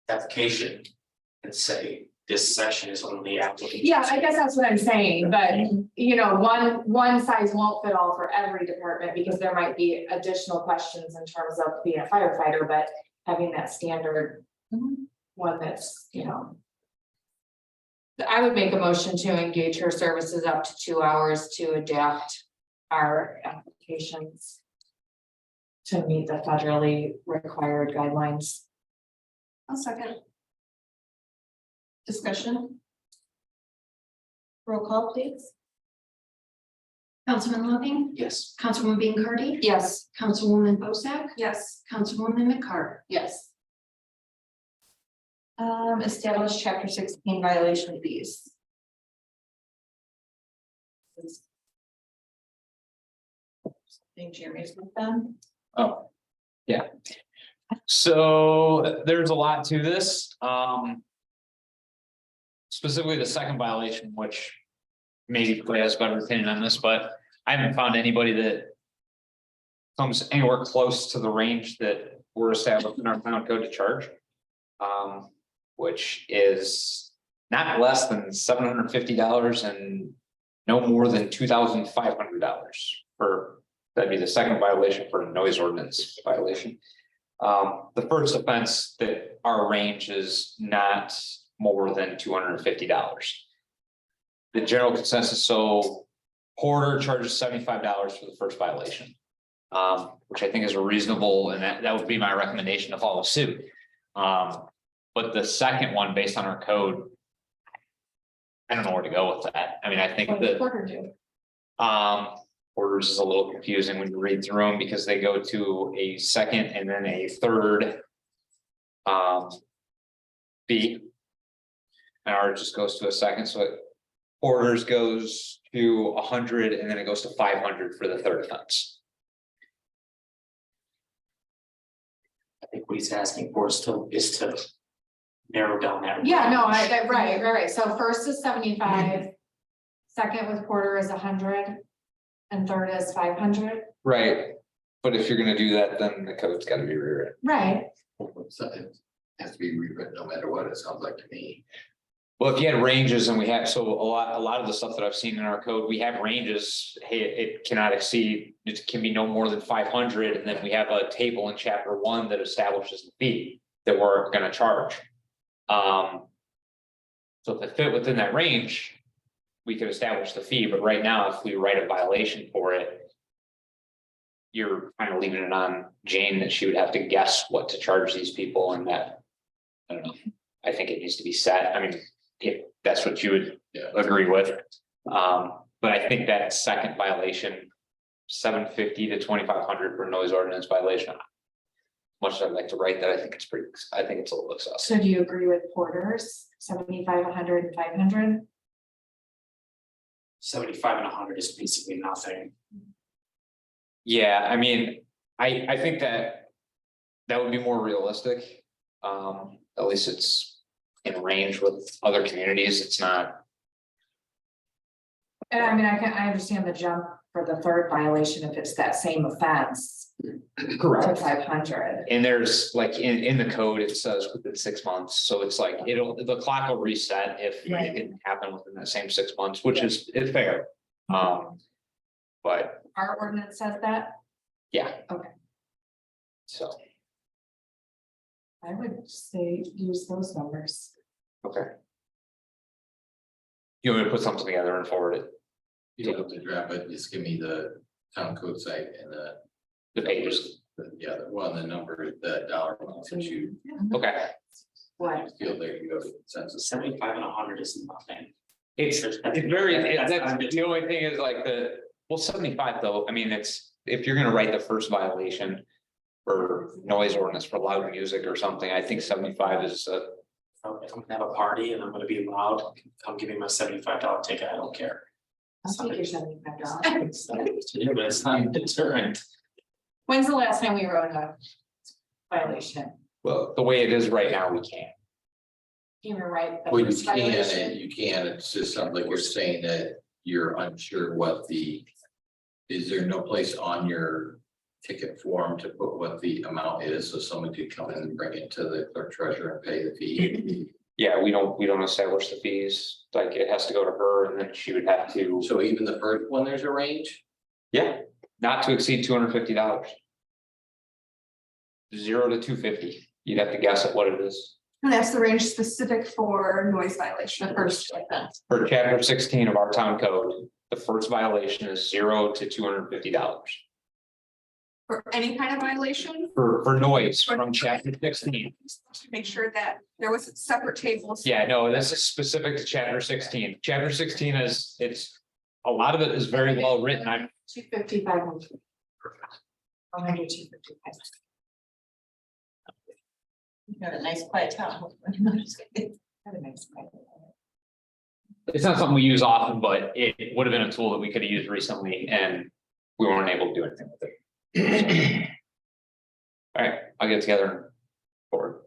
application and say this section is only application. Yeah, I guess that's what I'm saying, but you know, one size won't fit all for every department because there might be additional questions in terms of being a firefighter, but having that standard one that's, you know. I would make a motion to engage her services up to 2 hours to adapt our applications to meet the federally required guidelines. I'll second. Discussion. Roll call, please. Councilman Loving, Yes. Councilwoman Bean Cardy, Yes. Councilwoman Bosak, Yes, Councilwoman McCart. Yes. Establish chapter 16 violation fees. Think Jeremy's with them. Oh, yeah. So there's a lot to this, specifically the second violation, which maybe Clay has a better opinion on this, but I haven't found anybody that comes anywhere close to the range that we're established in our town code to charge. Which is not less than $750 and no more than $2,500 for, that'd be the second violation for a noise ordinance violation. The first offense that our range is not more than $250. The general consensus, so Porter charges $75 for the first violation. Which I think is reasonable, and that would be my recommendation to follow suit. But the second one, based on our code, I don't know where to go with that. I mean, I think What does that Porter do? orders is a little confusing when you read through them because they go to a second and then a third fee. And ours just goes to a second, so it orders goes to 100 and then it goes to 500 for the third offense. I think what he's asking for is to narrow down that. Yeah, no, range. right. So first is 75. Second with Porter is 100. And third is 500. Right, but if you're gonna do that, then the code's gotta be rewritten. Right. So it has to be rewritten no matter what, it sounds like to me. Well, if you had ranges and we have, so a lot of the stuff that I've seen in our code, we have ranges, hey, it cannot exceed, it can be no more than 500, and then we have a table in chapter 1 that establishes the fee that we're gonna charge. So if it fit within that range, we could establish the fee, but right now, if we write a violation for it, you're kind of leaving it on Jane that she would have to guess what to charge these people, and that, I don't know, I think it needs to be set. I mean, if that's what you would agree with. But I think that second violation, $750 to $2,500 for noise ordinance violation. Much as I'd like to write that, I think it's a little excessive. So do you agree with Porter's 75, 100, and 500? 75 and 100 is basically nothing. Yeah, I mean, I think that would be more realistic. At least it's in range with other communities. It's not, And I mean, I understand the jump for the third violation if it's that same offense to 500. and there's like in the code, it says within 6 months. So it's like, the clock will reset if it Right. didn't happen within that same 6 months, which is fair. But Our ordinance says that. yeah. Okay. So, I would say use those numbers. okay. You want me to put something together and forward it, You don't have to draft it, just give me the town code site and the pages? the number, the dollar amounts that you Okay. What? feel there you have a consensus. 75 and 100 is nothing. It's very, the only thing is like 75 though, I mean, if you're gonna write the first violation. For noise ordinance for loud music or something, I think 75 is If I'm gonna have a party and I'm gonna be loud, come give me my $75 ticket, I don't care. I'll take your $75. Yeah, but it's not a deterrent. When's the last time we wrote a violation? well, the way it is right now, we can't. You were right. the Well, you first violation. can, it's just something like you're saying that you're unsure is there no place on your ticket form to put what the amount is, so someone could come in and bring it to the clerk treasurer and pay the fee? Yeah, we don't establish the fees, like it has to go to her and then she would have to, So even the first one, there's a range? yeah, not to exceed $250. 0 to 250, you'd have to guess at what it is. And that's the range specific for noise violation. The first offense. For chapter 16 of our town code, the first violation is $0 to $250. For any kind of violation, For noise from chapter 16. make sure that there was separate tables. Yeah, no, this is specific to chapter 16. Chapter 16 a lot of it is very well written. 250, 500. 100, 255. You got a nice quiet town. Have a nice night. It's not something we use often, but it would have been a tool that we could have used recently and we weren't able to do anything with it. All right, I'll get together and forward.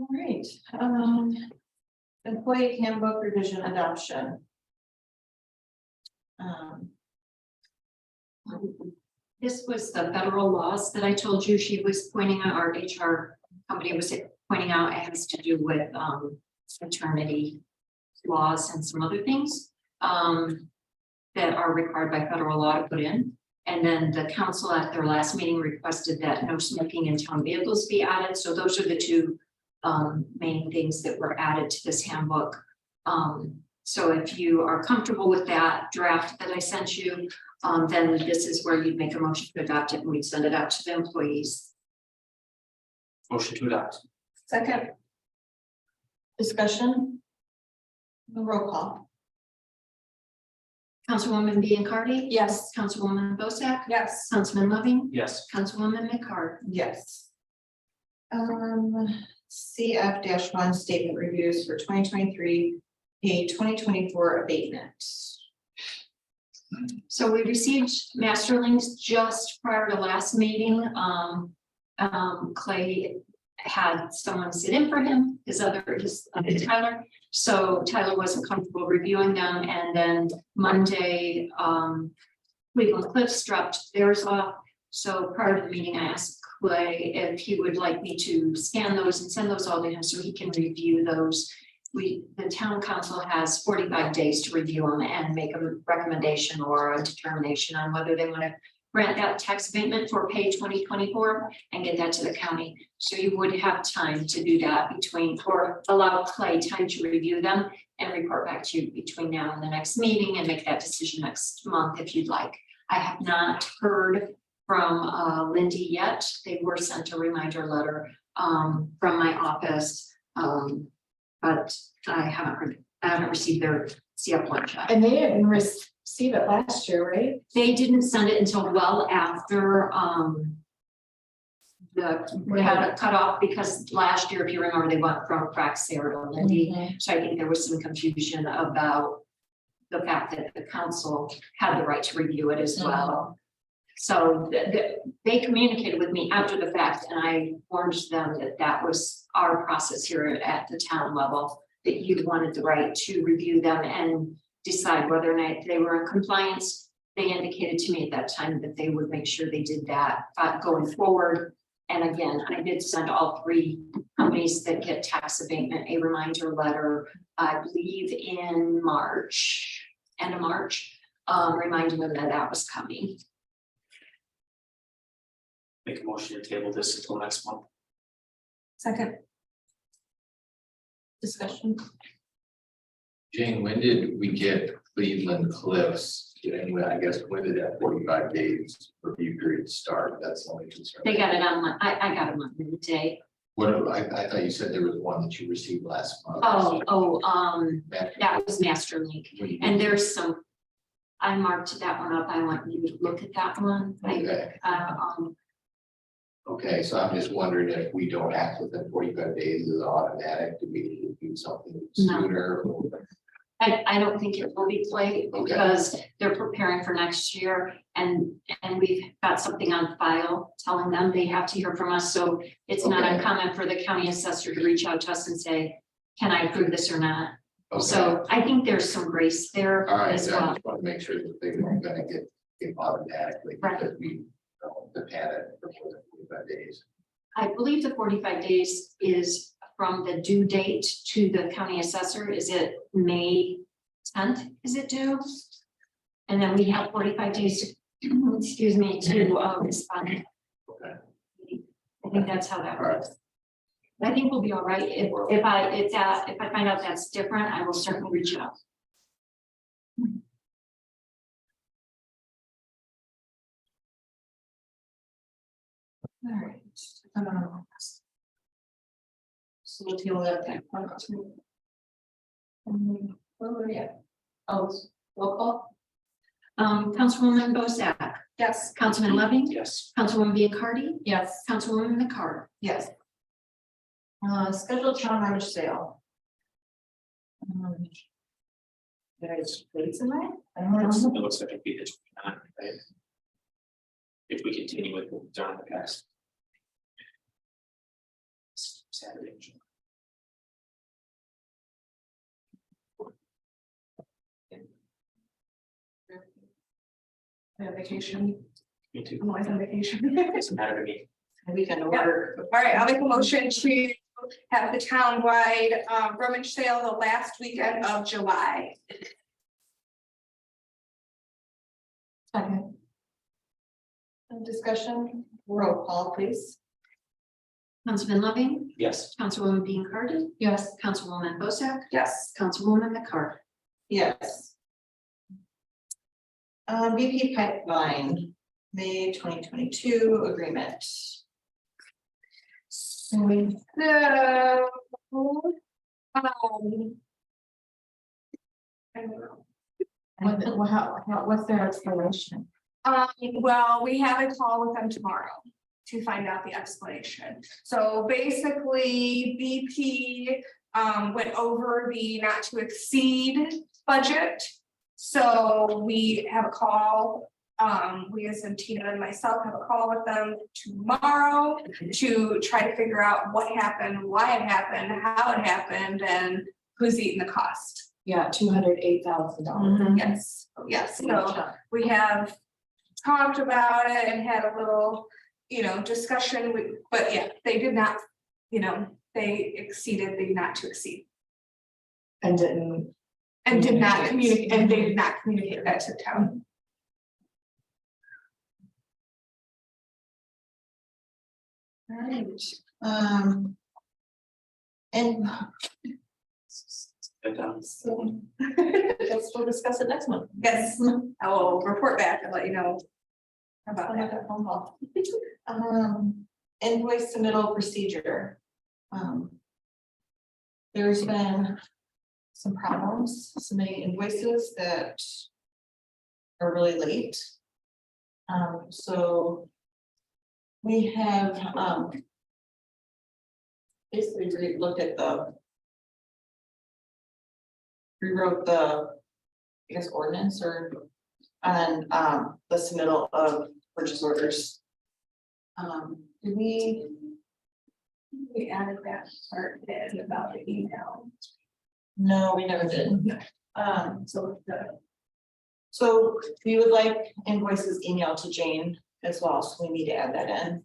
All right, employee handbook revision adoption. This was the federal laws that I told you she was pointing out, our HR company was pointing out, it has to do with maternity laws and some other things that are required by federal law to put in. And then the council at their last meeting requested that no smoking in town vehicles be added. So those are the two main things that were added to this handbook. So if you are comfortable with that draft that I sent you, then this is where you'd make a motion to adopt it and we'd send it out to the employees. Motion to adopt. Second. Discussion. Roll call. Councilwoman Biancardi? Yes. Councilwoman Bosack? Yes. Councilman Loving? Yes. Councilwoman McCart? Yes. CF-1 statement reviews for 2023, pay 2024 abatement. So we received master links just prior to last meeting. Clay had someone sit in for him, his Tyler. So Tyler wasn't comfortable reviewing them, and then Monday, Cleveland Cliffs dropped theirs off. So prior to the meeting, I asked Clay if he would like me to scan those and send those all to him so he can review those. The town council has 45 days to review them and make a recommendation or a determination on whether they want to grant that tax abatement for pay 2024 and get that to the county. So you would have time to do that or allow Clay time to review them and report back to you between now and the next meeting and make that decision next month if you'd like. I have not heard from Lindy yet. They were sent a reminder letter from my office. but I haven't received their CF1 check. And they didn't receive it last year, right? They didn't send it until well after, we had a cutoff because last year, if you remember, they went from Praxair to Lindy. So I think there was some confusion about the fact that the council had the right to review it as well. So they communicated with me after the fact, and I warned them that that was our process here at the town level, that you wanted the right to review them and decide whether or not they were in compliance. They indicated to me at that time that they would make sure they did that going forward. And again, I did send all 3 companies that get tax abatement a reminder letter, I believe in March, end of March, reminding them that that was coming. Make a motion to table this until next month. Second. Discussion. Jane, when did we get Cleveland Cliffs? Anyway, I guess when did that 45 days review period start? That's the only concern. They got it on my, I got them on Monday. What, I thought you said there was one that you received last month. That was Master Link. And there's some, I marked that one up. I want you to look at that one. Okay. Okay, so I'm just wondering if we don't act within 45 days, is it automatic? Do we need to do something No. sooner? I don't think it will be played Okay. because they're preparing for next year and we've got something on file telling them they have to hear from us. So it's not Okay. uncommon for the county assessor to reach out to us and say, can I approve this or not? Okay. So I think there's some grace there All right, as so I well. just want to make sure that they weren't gonna get automatically Right. because we have had it for more than 45 days. I believe the 45 days is from the due date to the county assessor. Is it May 10th? Is it due? And then we have 45 days, excuse me, to respond. Okay. I think that's how that All right. works. I think we'll be all right. If I find out that's different, I will certainly reach out. All right. So we'll deal with that. Where were we at? Oh, roll call? Councilwoman Bozak, Yes. Councilman Loving, Yes. Councilwoman Biancardi, Yes. Councilwoman McCart. Yes. Scheduled town rummage sale. There's dates in there? I don't know. It looks like it'd be the 29th, right? If we continue with what we've done in the past. Saturday. I have vacation. Me too. I'm always on vacation. Doesn't matter to me. We can order. All right, I'll make a motion to have the townwide rummage sale the last weekend of July. Second. Discussion, roll call, please. Councilman Loving, Yes. Councilwoman Biancardi, Yes. Councilwoman Bozak, Yes. Councilwoman McCart. Yes. BP pipeline, May 2022 agreement. So. I don't know. What's their explanation? Well, we have a call with them tomorrow to find out the explanation. So basically, BP went over the not to exceed budget. So we have a call, we as in Tina and myself have a call with them tomorrow to try to figure out what happened, why it happened, how it happened, and who's eating the cost. Yeah, $208,000. Yes, yes, so we have talked about it and had a little, discussion with, but yeah, they did not, they exceeded the not to exceed. And didn't. And did not communicate, and they did not communicate that to the town. All right. And so, guess we'll discuss it next month. Yes, I will report back and let you know about I'll that. make that phone call. Invoice submittal procedure. There's been some problems submitting invoices that are really late. So we have, basically looked at rewrote the, I guess, ordinance or on, the submittal of purchase orders. Did we added that part in about the email. No, we never did. So we would like invoices emailed to Jane as well, so we need to add that in.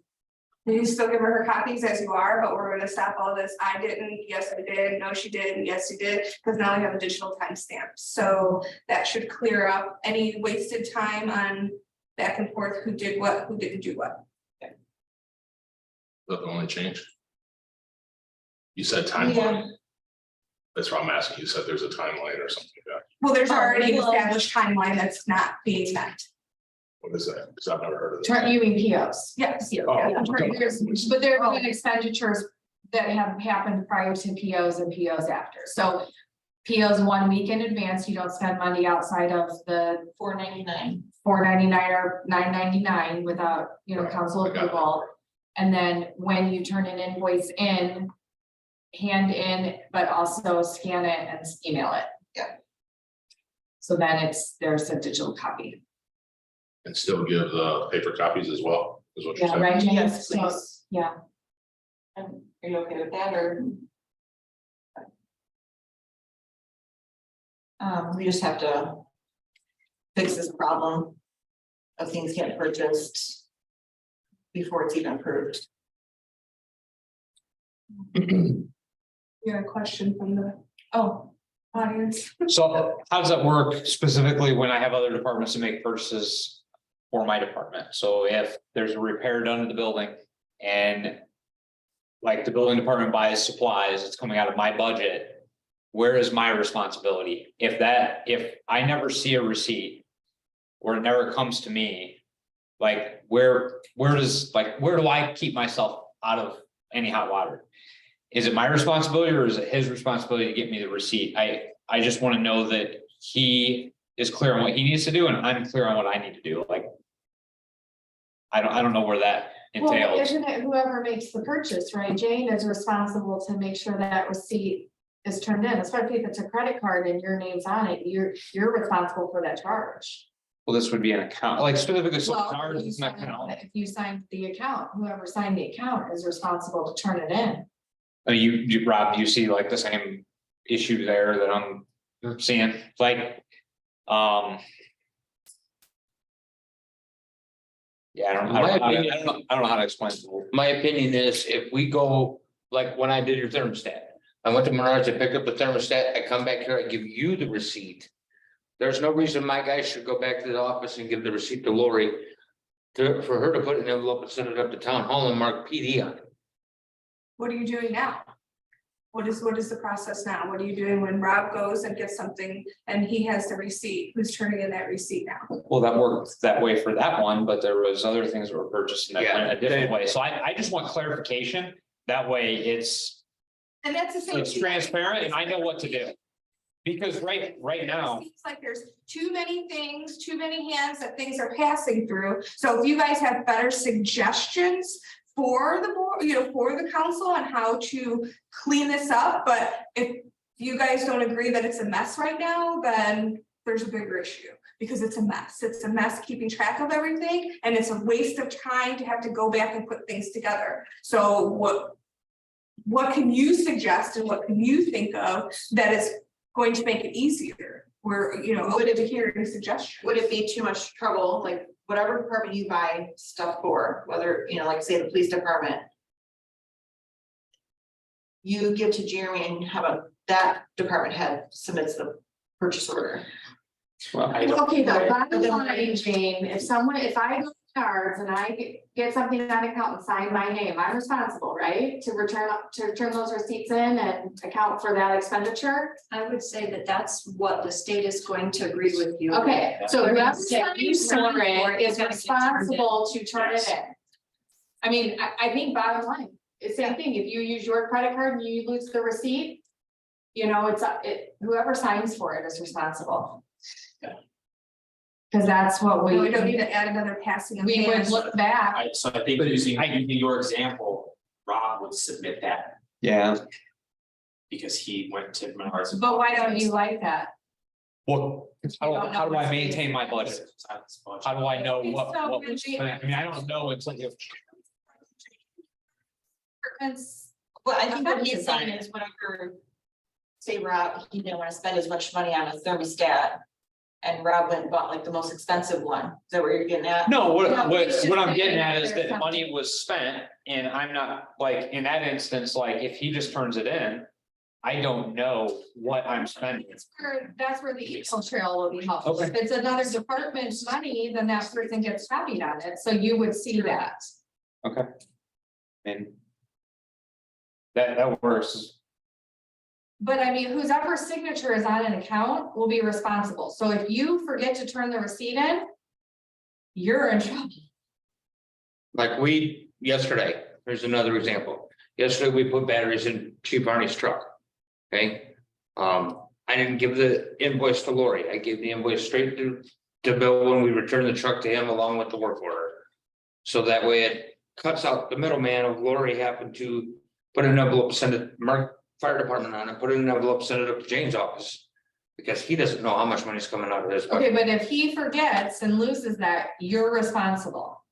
You still give her copies as you are, but we're gonna stop all this. I didn't, yes, I did, no, she did, yes, you did, because now we have a digital timestamp. So that should clear up any wasted time on back and forth, who did what, who didn't do what. That's the only change. You said Yeah. timeline. That's what I'm asking. You said there's a timeline or something like that. Well, there's already an well- established timeline that's not being met. What is that? Because I've never heard of this. You mean POs? Yes. Oh, But there have been expenditures that have happened prior to POs and POs after, so. POs 1 week in advance, you don't spend money outside of the $4.99. $4.99 or $9.99 without, Right, council I got it. approval. And then when you turn an invoice in, hand in, but also scan it and email it. Yeah. So then there's a digital copy. And still give the paper copies as well, is what you're Yeah, saying? right, James? Yes, So, please. yeah. And are you okay with that or? We just have to fix this problem of things getting purchased before it's even approved. You got a question from the audience? So how does that work specifically when I have other departments to make purchases for my department? So if there's a repair done to the building and like the building department buys supplies, it's coming out of my budget. Where is my responsibility? If I never see a receipt or it never comes to me, like where do I keep myself out of any hot water? Is it my responsibility or is it his responsibility to get me the receipt? I just want to know that he is clear on what he needs to do and I'm clear on what I need to do. Like, I don't know where that Well, entails. isn't it whoever makes the purchase, right? Jane is responsible to make sure that receipt is turned in, especially if it's a credit card and your name's on it, you're responsible for that charge. Well, this would be an account, like specifically, so Well, ours if you is an signed- account. if you signed the account, whoever signed the account is responsible to turn it in. I mean, Rob, do you see like the same issue there that I'm seeing, like, yeah, I don't know how to explain it. My opinion is if we go, like when I did your thermostat, I went to Menards, I picked up the thermostat, I come back here, I give you the receipt. There's no reason my guys should go back to the office and give the receipt to Lori. For her to put it in an envelope and send it up to town hall and mark PD on it. What are you doing now? What is the process now? What are you doing when Rob goes and gets something and he has the receipt? Who's turning in that receipt now? Well, that worked that way for that one, but there was other things that were purchased in that Yeah. a different way. So I just want clarification. That way it's And that's the same. transparent and I know what to do. Because right now, It seems like there's too many things, too many hands that things are passing through. So if you guys have better suggestions for the board, for the council on how to clean this up, but if you guys don't agree that it's a mess right now, then there's a bigger issue. Because it's a mess. It's a mess keeping track of everything and it's a waste of time to have to go back and put things together. So what can you suggest and what can you think of that is going to make it easier? We're, open to hearing suggestions. Would it be too much trouble, like whatever department you buy stuff for, whether, like say the police department? You give to Jeremy and have that department head submits the purchase order. well, I don't, Okay, though, Right. bottom line, Jane, if I go to cards and I get something on account and sign my name, I'm responsible, right? To turn those receipts in and account for that expenditure. I would say that that's what the state is going to agree with you. Okay, so They're gonna whoever say you signs signed for for it it, is it's gonna get turned in. responsible to turn it Yes. in. I mean, I think bottom line, it's the same thing, if you use your credit card and you lose the receipt, You know, whoever signs for it is responsible. Cause that's what We don't need to add another passing. of we would hands. look back. So I think using your example, Rob would submit that Yeah. because he went to Menards. But why don't you like that? Well, how do I maintain my budget? How do I know Okay, what so was would you- spent? I mean, I don't know until you. Departments- Well, I think what Effective he's saying on it. is whatever. Say Rob, he didn't wanna spend as much money on a thermostat. And Rob went and bought like the most expensive one. Is that what you're getting at? No, No, it's just what I'm saying getting at is there's that money was spent and I'm not, like, in that instance, like, if he just turns it in. I don't know what I'm spending. That's where the eco trail will be helpful. Okay. If it's another department's money, then that person gets copied on it, so you would see that. And. That works. But I mean, whose ever signature is on an account will be responsible, so if you forget to turn the receipt in. You're in trouble. Like yesterday, here's another example. Yesterday, we put batteries in Chief Arnie's truck. Okay, I didn't give the invoice to Lori. I gave the invoice straight to Bill when we returned the truck to him along with the work order. So that way it cuts out the middleman of Lori having to put an envelope, send it, mark fire department on it, put it in an envelope, send it up to Jane's office. Because he doesn't know how much money's coming out of his Okay, budget. but if he forgets and loses that, you're responsible.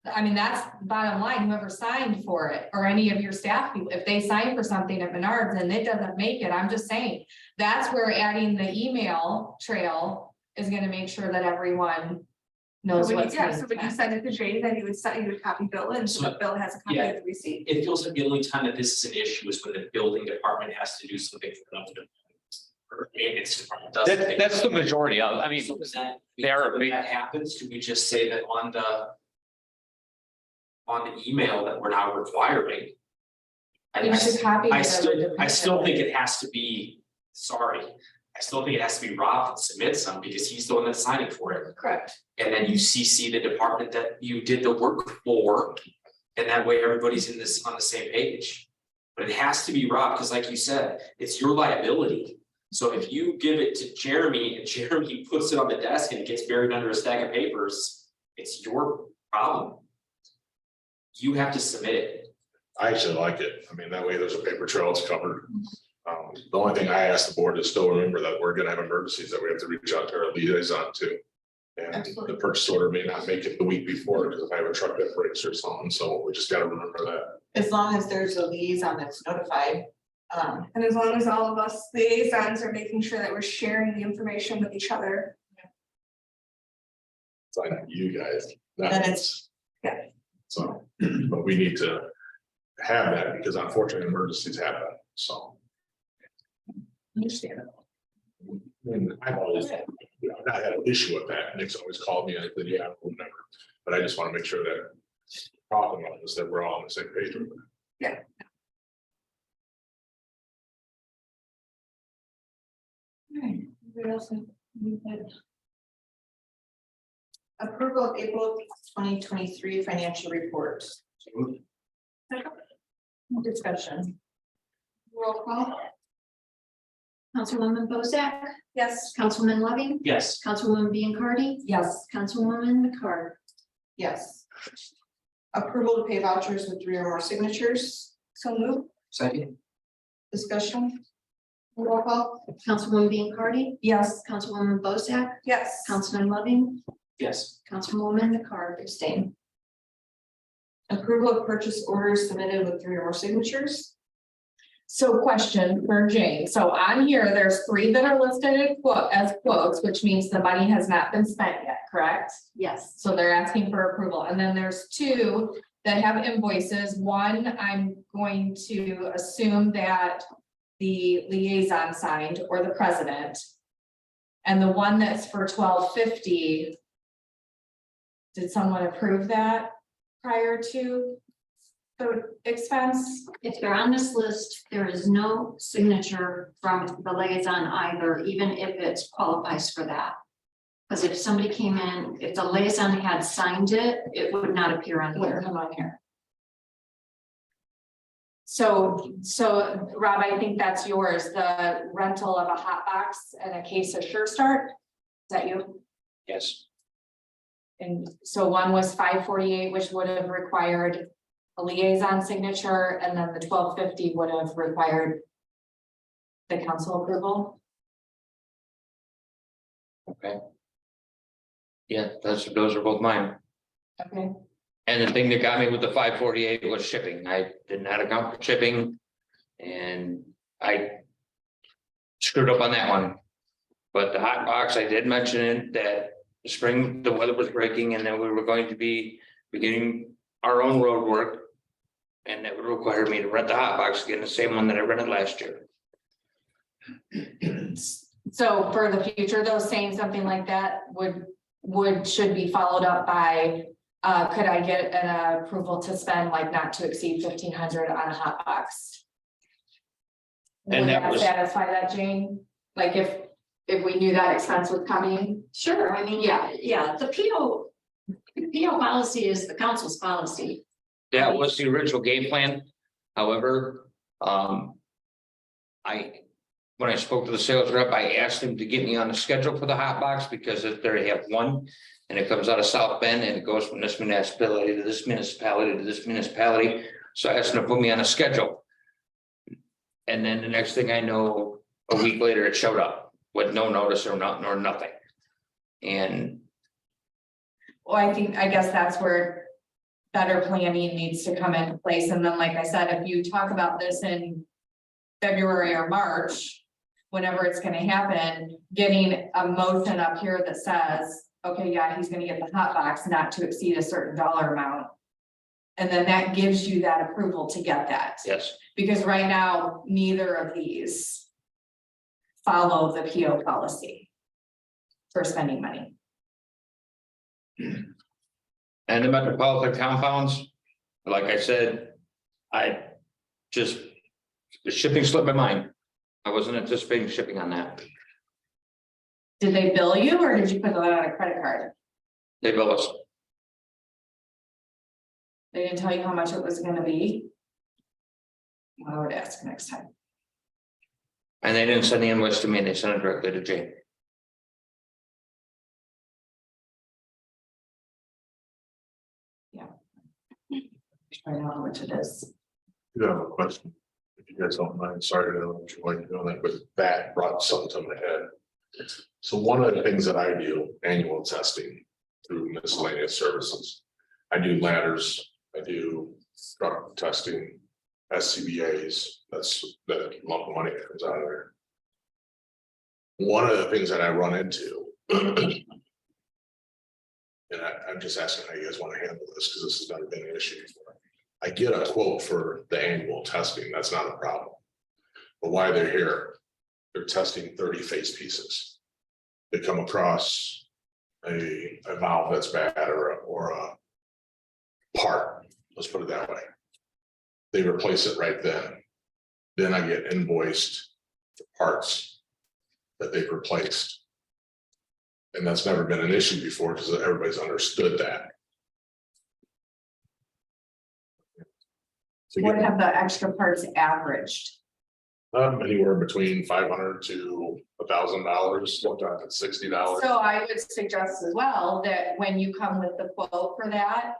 I mean, that's the bottom line, whoever signed for it, or any of your staff people, if they sign for something at Menards and it doesn't make it, I'm just saying. That's where adding the email trail is gonna make sure that everyone knows So when what's. you, yeah, being so when you spent. send it to Jane, then you would copy Bill and so So- that Bill has a copy Yeah. of the receipt. It feels like the only time that this is an issue is when the building department has to do something for another department. Or maintenance department does. something. That's the majority of, I mean, So is that, they are a when big- that happens, do we just say that on the email that we're now requiring? You should copy. I it still think it has to be, sorry, I still think it has to be Rob that submits some because he's the one that's signing for it. Correct. And then you CC the department that you did the work for. And that way everybody's on the same page. But it has to be Rob, because like you said, it's your liability. So if you give it to Jeremy and Jeremy puts it on the desk and it gets buried under a stack of papers, it's your problem. You have to submit it. I actually like it. I mean, that way there's a paper trail, it's covered. The only thing I ask the board is still remember that we're gonna have emergencies that we have to reach out to our liaison to. And the purchase order may not make it the week before because I have a truck that breaks or something, so we just gotta remember that. As long as there's a liaison that's notified. And as long as all of us liaisons are making sure that we're sharing the information with each other. It's like you guys. not Then us. Yeah. So, but we need to have that because unfortunately emergencies happen, so. Understandable. And I've always, not had an issue with that. Nick's always called me and I said, yeah, whatever. But I just want to make sure that talking about this, that we're all on the same page with it. Approval of April 2023 financial report. Discussion. Roll call. Councilwoman Bozak, Yes. Councilman Loving, Yes. Councilwoman Biancardi, Yes. Councilwoman McCart. Yes. Approval to pay vouchers with 3 or more signatures. So move. Second. Discussion. Roll call. Councilwoman Biancardi, Yes. Councilwoman Bozak, Yes. Councilman Loving, Yes. Councilwoman McCart. Abstain. Approval of purchase orders submitted with 3 or more signatures. So question for Jane, so on here, there's 3 that are listed as quotes, which means the money has not been spent yet, correct? Yes. So they're asking for approval, and then there's 2 that have invoices. One, I'm going to assume that the liaison signed or the president. And the one that's for $12.50. Did someone approve that prior to the expense? If they're on this list, there is no signature from the liaison either, even if it qualifies for that. Because if somebody came in, if the liaison had signed it, it would not appear on Wouldn't here. come on here. So Rob, I think that's yours, the rental of a hot box and a case of Sure Start. Is that you? Yes, And so one was $548, which would have required a liaison signature, and then the $1250 would have required the council approval. okay. Yeah, those are both mine. Okay. And the thing that got me with the 548 was shipping. I did not account for shipping. And I screwed up on that one. But the hot box, I did mention it that the spring, the weather was breaking and then we were going to be beginning our own road work. And that would require me to rent the hot box again, the same one that I rented last year. So for the future, though, saying something like that should be followed up by, could I get an approval to spend like not to exceed 1,500 on a hot box? And Would that that was- satisfy that, Jane? Like if we knew that expense was coming? Sure, I mean, yeah, the PO policy is the council's policy. That was the original game plan. However, when I spoke to the sales rep, I asked him to get me on the schedule for the hot box because if they have one. And it comes out of South Bend and it goes from this municipality to this municipality to this municipality. So I asked him to put me on a schedule. And then the next thing I know, a week later, it showed up with no notice or nothing. And Well, I guess that's where better planning needs to come into place. And then, like I said, if you talk about this in February or March, whenever it's gonna happen, getting a motion up here that says, okay, yeah, he's gonna get the hot box not to exceed a certain dollar amount. And then that gives you that approval to get that. yes, Because right now, neither of these follow the PO policy for spending money. and the metropolitan compounds, like I said, the shipping slipped my mind. I wasn't anticipating shipping on that. Did they bill you or did you put that on a credit card? They bill us. They didn't tell you how much it was gonna be? I would ask next time. And they didn't send the invoice to me, they sent it directly to Jane. Find out how much it is. You have a question? If you guys don't mind, sorry to interrupt you while you're doing that, but that brought something to my head. So one of the things that I do, annual testing through miscellaneous services. I do ladders, I do truck testing, SCBA's, that's the lump of money that comes out of there. One of the things that I run into. And I'm just asking how you guys want to handle this, because this has never been an issue before. I get a quote for the annual testing, that's not a problem. But while they're here, they're testing 30 face pieces. They come across a valve that's bad or a part, let's put it that way. They replace it right then. Then I get invoiced for parts that they've replaced. And that's never been an issue before because everybody's understood that. So What have the extra parts averaged? anywhere between $500 to $1,000, sometimes it's $60. So I would suggest as well that when you come with the quote for that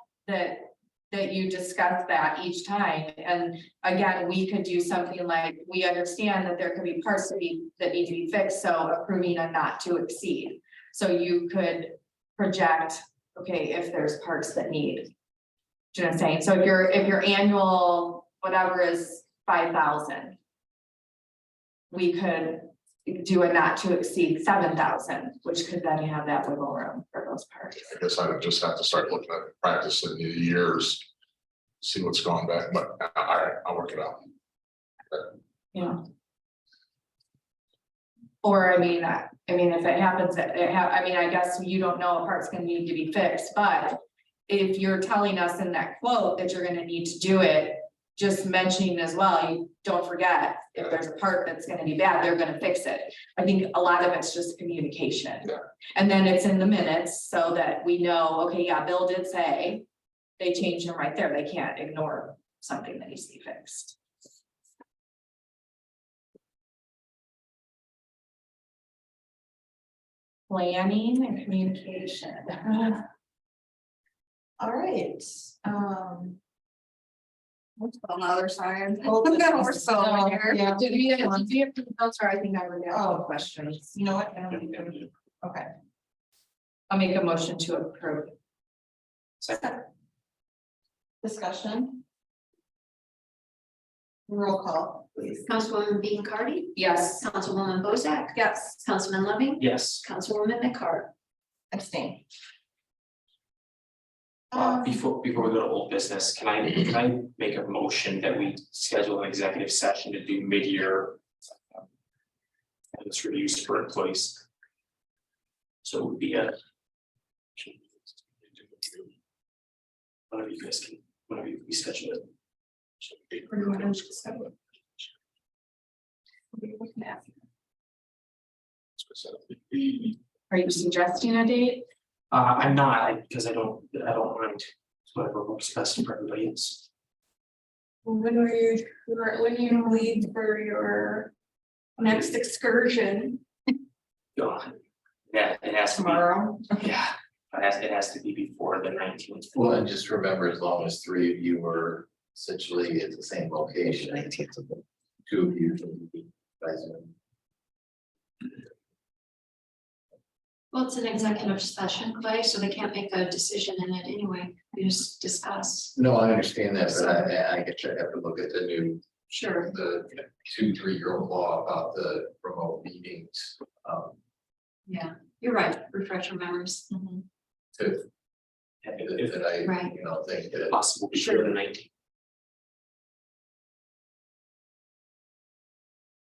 you discuss that each time. And again, we could do something like, we understand that there could be parts that need to be fixed, so approving a not to exceed. So you could project, okay, if there's parts that need. Do you know what I'm saying? So if your annual, whatever is 5,000. We could do a not to exceed 7,000, which could then have that wiggle room for those parts. I guess I would just have to start looking at practice in the years. See what's gone back, but I'll work it out. Yeah. Or I mean, if it happens, I guess you don't know a part's gonna need to be fixed, but if you're telling us in that quote that you're gonna need to do it, just mentioning as well, you don't forget, if there's a part that's gonna be bad, they're gonna fix it. I think a lot of it's just communication. Yeah. And then it's in the minutes so that we know, okay, yeah, Bill did say they changed them right there. They can't ignore something that needs to be fixed. planning and communication. All right, What's on the other side? Old We're still business. in here. Yeah. Did we have to notes, or I think I would have Oh. questions? You know what? I don't even- Okay. I'll make a motion to approve. Second. Discussion. Roll call, please. Councilwoman Dean Cardy, Yes. Councilwoman Bozak, Yes. Councilman Loving, Yes. Councilwoman McCart. Abstain. Before we go to old business, can I make a motion that we schedule an executive session to do mid-year this reviews for employees? So it would be a whatever you guys can, whatever you schedule it. Are you suggesting a date? I'm not, because I don't mind whatever works best for everybody else. When you leave for your next excursion? Yeah, it has to be, Tomorrow? yeah, it has to be before the 19th. Well, and just remember, as long as 3 of you were essentially at the same location, 2 of you can be present. Well, it's an executive session, Clay, so they can't make a decision in it anyway. We just discuss. No, I understand that, but I guess I have to look at the new, Sure. the 2-3-year-old law about the remote meetings. Yeah, you're right. Refresh your memories. To, If that I, Right. you know, think that. possible, before the 19th.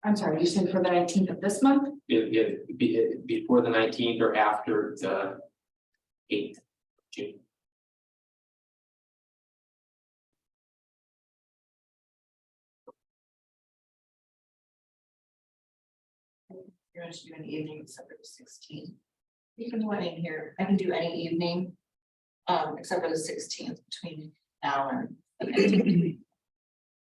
I'm sorry, you said for the 19th of this month? Before the 19th or after the 8th of June. You're going to do an evening except for the 16th. You can do any here. I can do any evening. Except for the 16th between now and. the end of the week.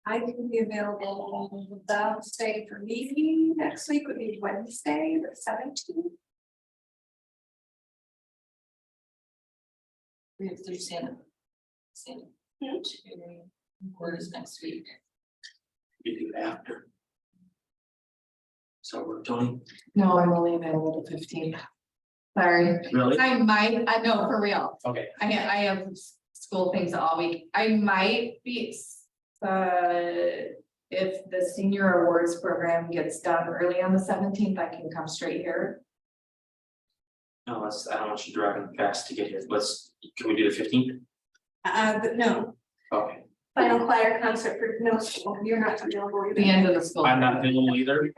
I can be available, the day for meeting next week would be Wednesday, the 17th. We have through Santa. Santa. Word is next week. You do after. So we're doing, No, I'm only available the 15th. Sorry. really? I might, I know, for real. Okay, I have school things all week. I might be, if the senior awards program gets done early on the 17th, I can come straight here. no, I don't want you driving fast to get here. Can we do the 15th? But no, Okay, final choir concert for no school, you're not available The either. end of the school. I'm not available either.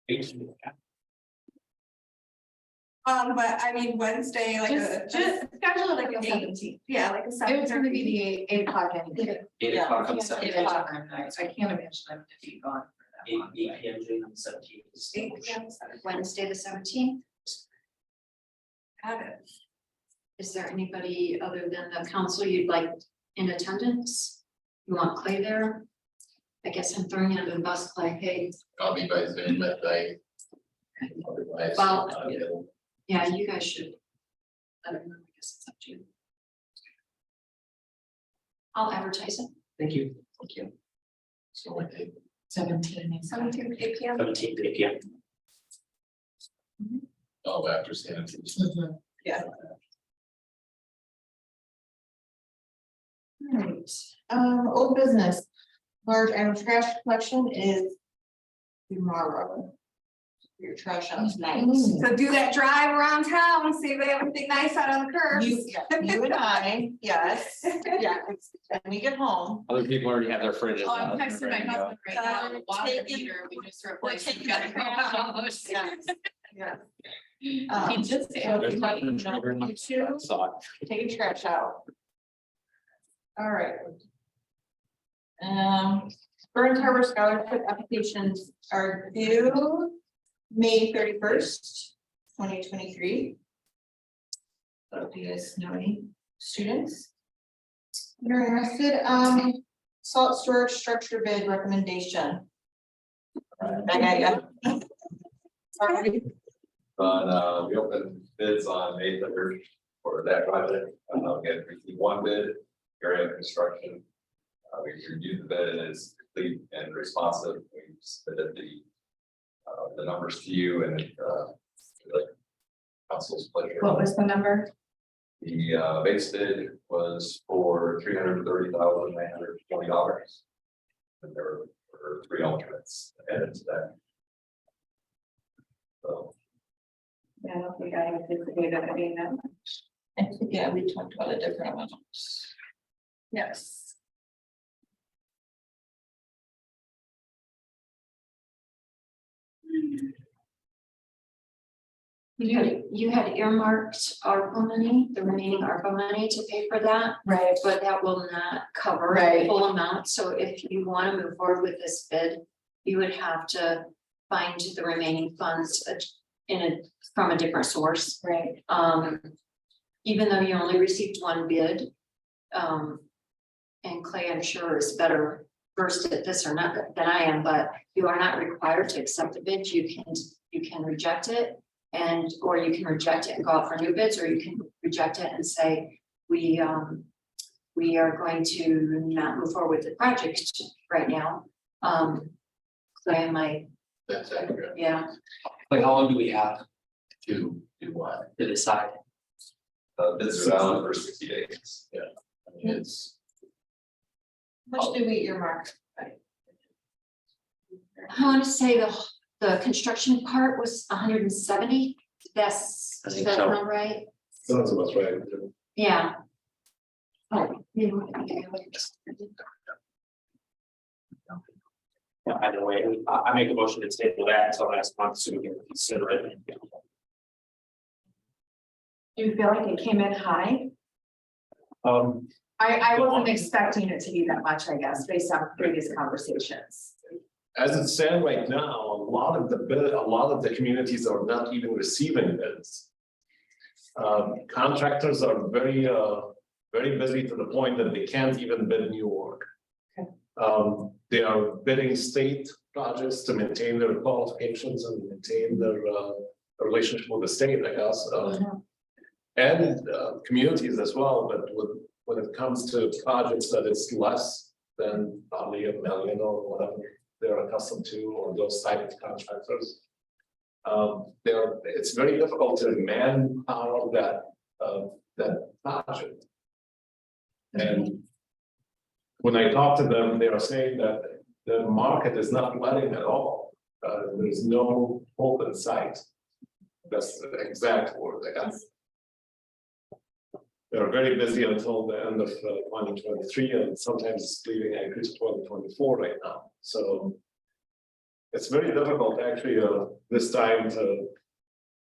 18th. But I mean, Wednesday, like Just schedule like like a a 17th, yeah, like a It was gonna 7:30. be the 8 o'clock anyway. 8 Yeah, o'clock on the 8 17th. o'clock on night. I can't imagine I'm gonna be gone for that 8 long. 8 p.m. June on the 17th. is the 8 motion. p.m. 17th. Wednesday, the 17th. Got it. Is there anybody other than the council you'd like in attendance? You want Clay there? I guess I'm throwing you under the bus, Clay. Hey, I'll be by Zoom at night. Otherwise, Well, not available. yeah, you guys should. I don't know, I guess it's up to you. I'll advertise it. Thank you. Thank you. So what day? 17. 17th, 8 p.m. 17th, 8 p.m. Oh, after sanitation. Yeah. Alright, old business. Large item trash collection is tomorrow. Your trash out tonight. So do that drive around town, see if they have anything nice out on the curbs. You and I, yes, yeah, when we get home. Other people already have their fridges. Oh, I'm out. texting my husband right now, the water Taking- heater, we just We're replaced. taking it. Gotta the go trash out. out. Yes, yes. He just So asked if me. you two, So, take your trash out. All right. Burns Harbor Scholarship applications are due May 31st, 2023. So if you guys know any students that are interested, salt storage structure bid recommendation. I got ya. Sorry. we opened bids on May 3rd for that project. We had received one bid, area construction. We reviewed the bid and it's complete and responsive. We submitted the numbers to you and the council's pleasure. What was the number? The base bid was for $330,920. And there were 3 alternates added to that. So. Yeah, I don't think I anticipated it being that much. I think, yeah, we talked about a different one. Yes. You had earmarked ARPA money, the remaining ARPA money to pay for that, Right. but that will not cover the Right. full amount. So if you want to move forward with this bid, you would have to find the remaining funds from a different source. Right. Even though you only received one bid. And Clay, I'm sure is better versed at this or not than I am, but you are not required to accept the bid. You can reject it. Or you can reject it and go out for new bids, or you can reject it and say, we are going to not move forward with the project right now. Clay, am I, That's accurate. yeah, Like, how long do we have To do what? to decide? Bids are valid for 60 days. I mean, it's, How much do we earmark? I want to say the construction part was 170. That's, I is think that so. not right? Sounds about right. Yeah. Oh, yeah. Yeah, either way, I make a motion to table that until next month so we can consider it. Do you feel like it came in high? I wasn't expecting it to be that much, I guess, based on previous conversations. As it stands right now, a lot of the communities are not even receiving bids. Contractors are very busy to the point that they can't even bid new work. They are bidding state projects to maintain their qualifications and maintain their relationship with the state, I guess. And communities as well, but when it comes to projects that is less than probably $1 million or whatever they're accustomed to, or those type of contractors. It's very difficult to manpower that project. And when I talk to them, they are saying that the market is not letting at all. There's no hope in sight. That's the exact word I got. They're very busy until the end of 2023, and sometimes it's leaving Anchorage to 2024 right now. So it's very difficult actually this time to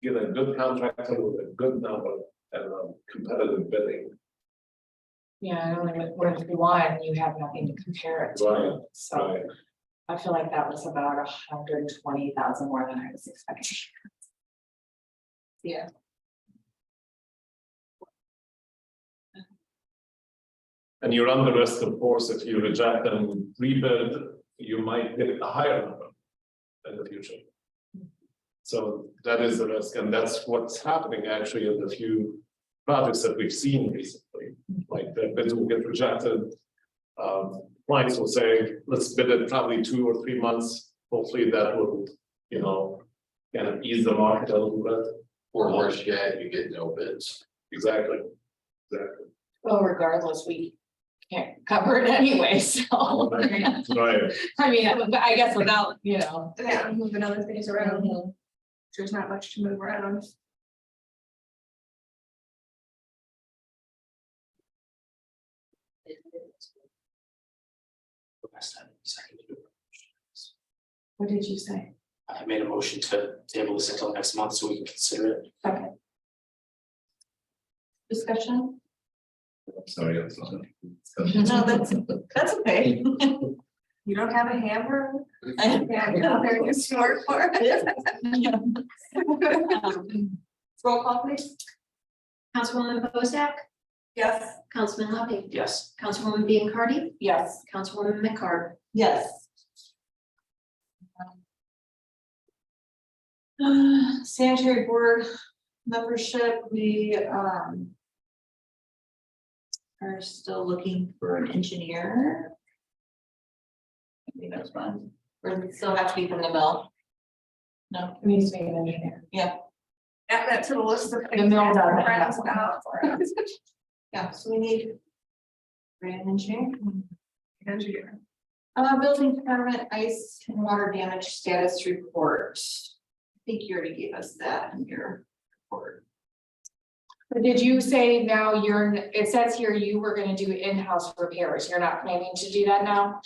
get a good contractor with a good number and competitive bidding. Yeah, and only with one, you have nothing to compare it to, Right, so right. I feel like that was about 120,000 more than I was expecting. Yeah. And you run the risk, of course, if you reject and rebid, you might get a higher number in the future. So that is the risk, and that's what's happening actually in the few projects that we've seen recently. Like the bids will get rejected. Clients will say, let's bid it probably 2 or 3 months. Hopefully that will, kind of ease the market a little bit. or worse yet, you get no bids. Exactly. Well, regardless, we can't cover it anyway, so. Right. I mean, I guess without, Yeah, moving other things around, there's not much to move around. What did you say? I made a motion to table this until next month so we can consider it. Okay. Discussion? Sorry, I'm sorry. No, that's okay. You don't have a hammer? Yeah, go there and get smart for it. Roll call please. Councilwoman Bozak, Yes. Councilman Levy, Yes. Councilwoman Biancardi, Yes. Councilwoman McCart. Yes. Sanitary board membership, we are still looking for an engineer. I think that's fun, or does it still have to be from the mill? No, It needs to be an engineer. Add that to the list of The things. mill to ask doesn't our friends have about. yeah, so we need. Brand engineer. Engineer. Building permit, ice and water damage status report. I think you already gave us that in your report. But did you say now it says here you were gonna do in-house repairs, you're not planning to do that now?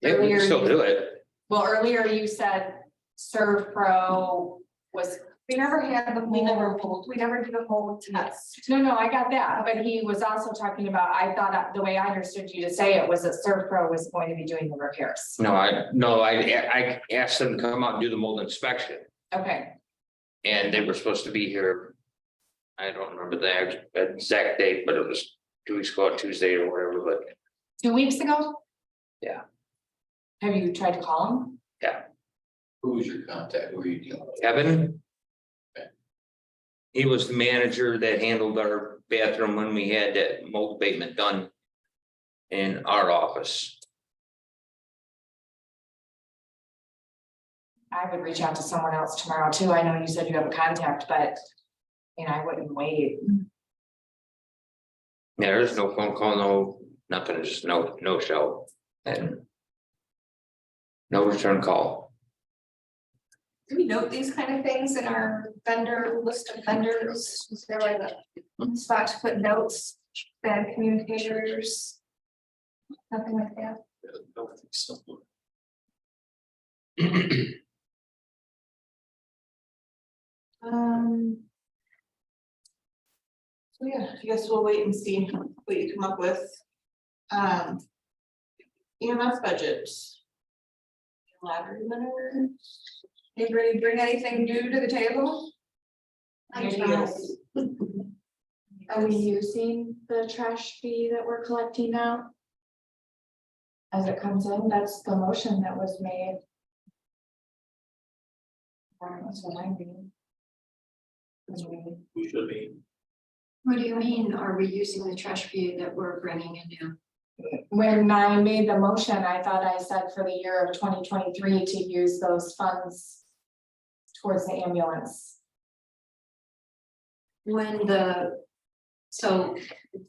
Yeah, we Earlier can still you- do it. Well, earlier you said Serve Pro was, We never had the. We never whole- pulled. We never did a whole test. no, I got that, but he was also talking about, I thought the way I understood you to say it was that Serve Pro was going to be doing the repairs. No, I asked them to come out and do the mold inspection, Okay, and they were supposed to be here. I don't remember the exact date, but it was 2 weeks ago, Tuesday or whatever, but 2 weeks ago? Yeah. Have you tried to call him? Who's your contact? Who are you dealing with? Kevin. He was the manager that handled our bathroom when we had that mold abatement done in our office. I would reach out to someone else tomorrow too. I know you said you have a contact, but. I wouldn't wait. Yeah, there's no phone call, no, nothing, just no show, and no return call. Do we note these kind of things in our vendor list of vendors? Is there like a spot to put notes, bad communicators? Nothing like that. I don't think so. So yeah, I guess we'll wait and see what you come up with. EMS budget. Ladder minutes. Anybody bring anything new to the table? Ideas. Are we using the trash fee that we're collecting now? As it comes in, that's the motion that was made. That's what I mean. We should be. What do you mean? Are we using the trash fee that we're bringing in now? When I made the motion, I thought I said for the year of 2023 to use those funds towards the ambulance. So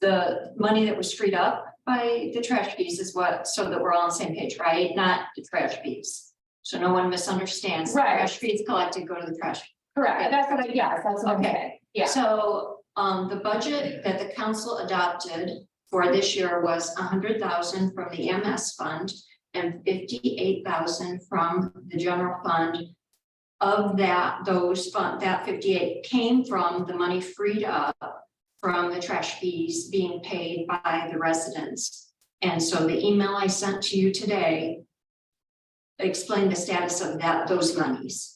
the money that was freed up by the trash fees is what, so that we're all on the same page, right? Not the trash fees. So no one misunderstands. The Right. Trash fees collected go to the trash. Correct, that's what that's what I'm Okay. saying, yeah. So, the budget that the council adopted for this year was 100,000 from the EMS fund and 58,000 from the general fund. Of that, that 58 came from the money freed up from the trash fees being paid by the residents. And so the email I sent to you today explained the status of those monies.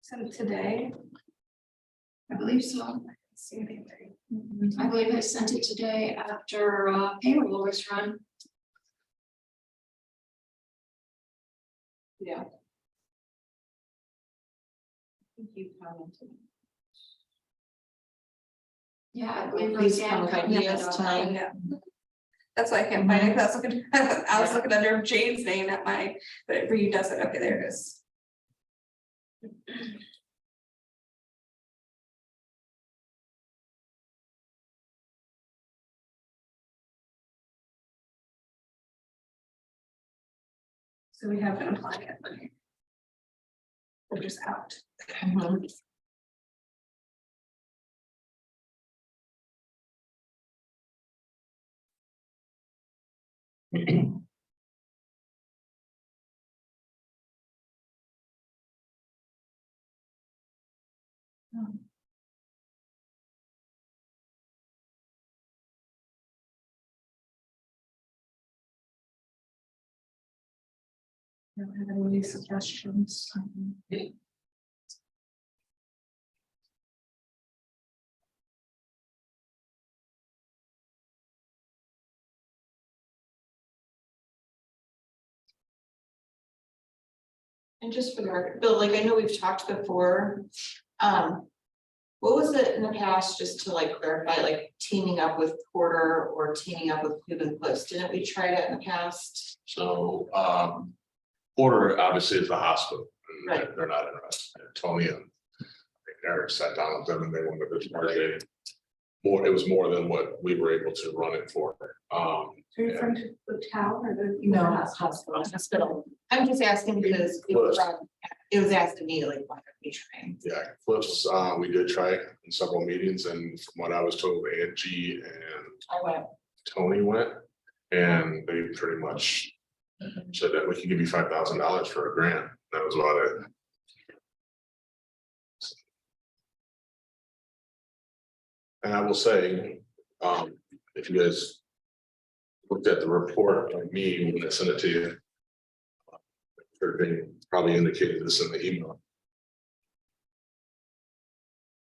Sent today. I believe so. See anything. I believe I sent it today after payroll was run. Yeah. I think you commented. Yeah, I believe Please Roseanne come with commented ideas on tonight. Yeah. That's why I can't find it, 'cause I was looking under Jane's name at my, but Reed does it, okay, there it is. So we have been applying it. We're just out. Don't have any suggestions. And just for the record, Bill, like I know we've talked before, what was it in the past, just to like clarify, like teaming up with Porter or teaming up with Cuban Cliffs? Didn't we try that in the past? So, Porter obviously is the hospital. And Right. They're not interested. Tony and Eric sat down with them and they wanted to target more, it was more than what we were able to run it for. Are you referring to the town or the? No, hospital. I'm just asking because it was asked immediately, why are we trying? Yeah, Cliffs, we did try in several meetings, and from what I was told, Angie and I went, Tony went. And they pretty much said that we can give you $5,000 for a grant. That was about it. And I will say, if you guys looked at the report by me when I sent it to you, they probably indicated this in the email.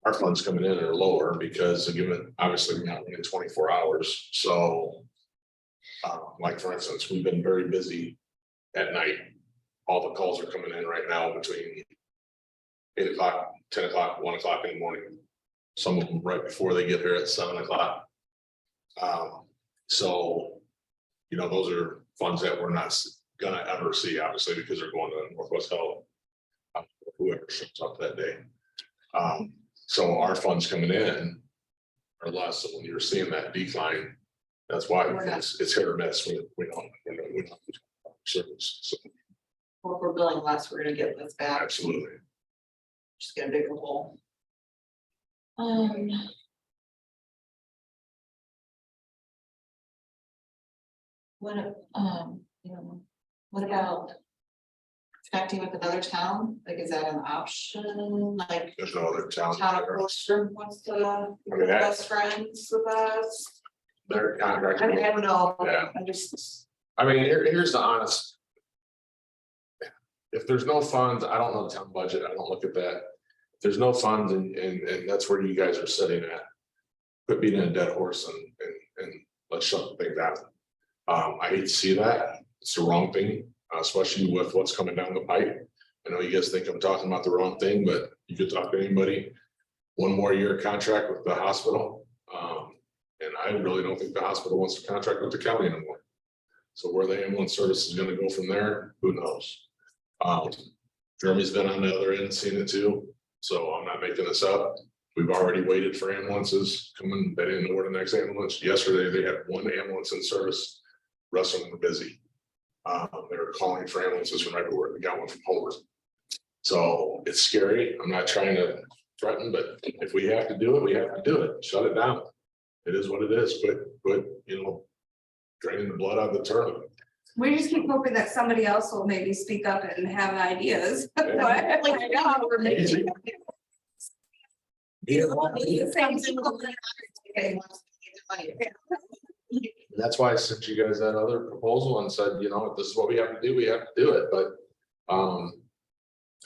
Our funds coming in are lower because given, obviously, we're not running 24 hours, so. Like for instance, we've been very busy at night. All the calls are coming in right now between 8 o'clock, 10 o'clock, 1 o'clock in the morning. Some of them right before they get here at 7 o'clock. So, you know, those are funds that we're not gonna ever see, obviously, because they're going to Northwest Health. Whoever shows up that day. So our funds coming in are less, so when you're seeing that decline, that's why it's hit or miss. We don't service, so well, if we're billing less, we're gonna get this back, absolutely. just get a bigger hole. What, you know, what about connecting with another town? Like, is that an option? Like, There's no other town. town of Worcester wants to be best friends with us? Their contract. I mean, I don't know. Yeah. I just, I mean, here's the honest. If there's no funds, I don't know the town budget, I don't look at that. If there's no funds and that's where you guys are sitting at. Quit beating a dead horse and let's shut things down. I hate to see that, it's the wrong thing, especially with what's coming down the pipe. I know you guys think I'm talking about the wrong thing, but you could talk to anybody. One more year contract with the hospital. And I really don't think the hospital wants to contract with the county anymore. So where the ambulance service is gonna go from there, who knows? Jeremy's been on the other end, seen it too, so I'm not making this up. We've already waited for ambulances coming, they didn't know where the next ambulance, yesterday they had one ambulance in service. Rest of them were busy. They were calling for ambulances from everywhere, we got one from Homer. So it's scary, I'm not trying to threaten, but if we have to do it, we have to do it, shut it down. It is what it is, but you know, draining the blood out of the turnip. We just keep hoping that somebody else will maybe speak up and have ideas. like, I know, we're making. That's why I sent you guys that other proposal and said, you know, if this is what we have to do, we have to do it, but.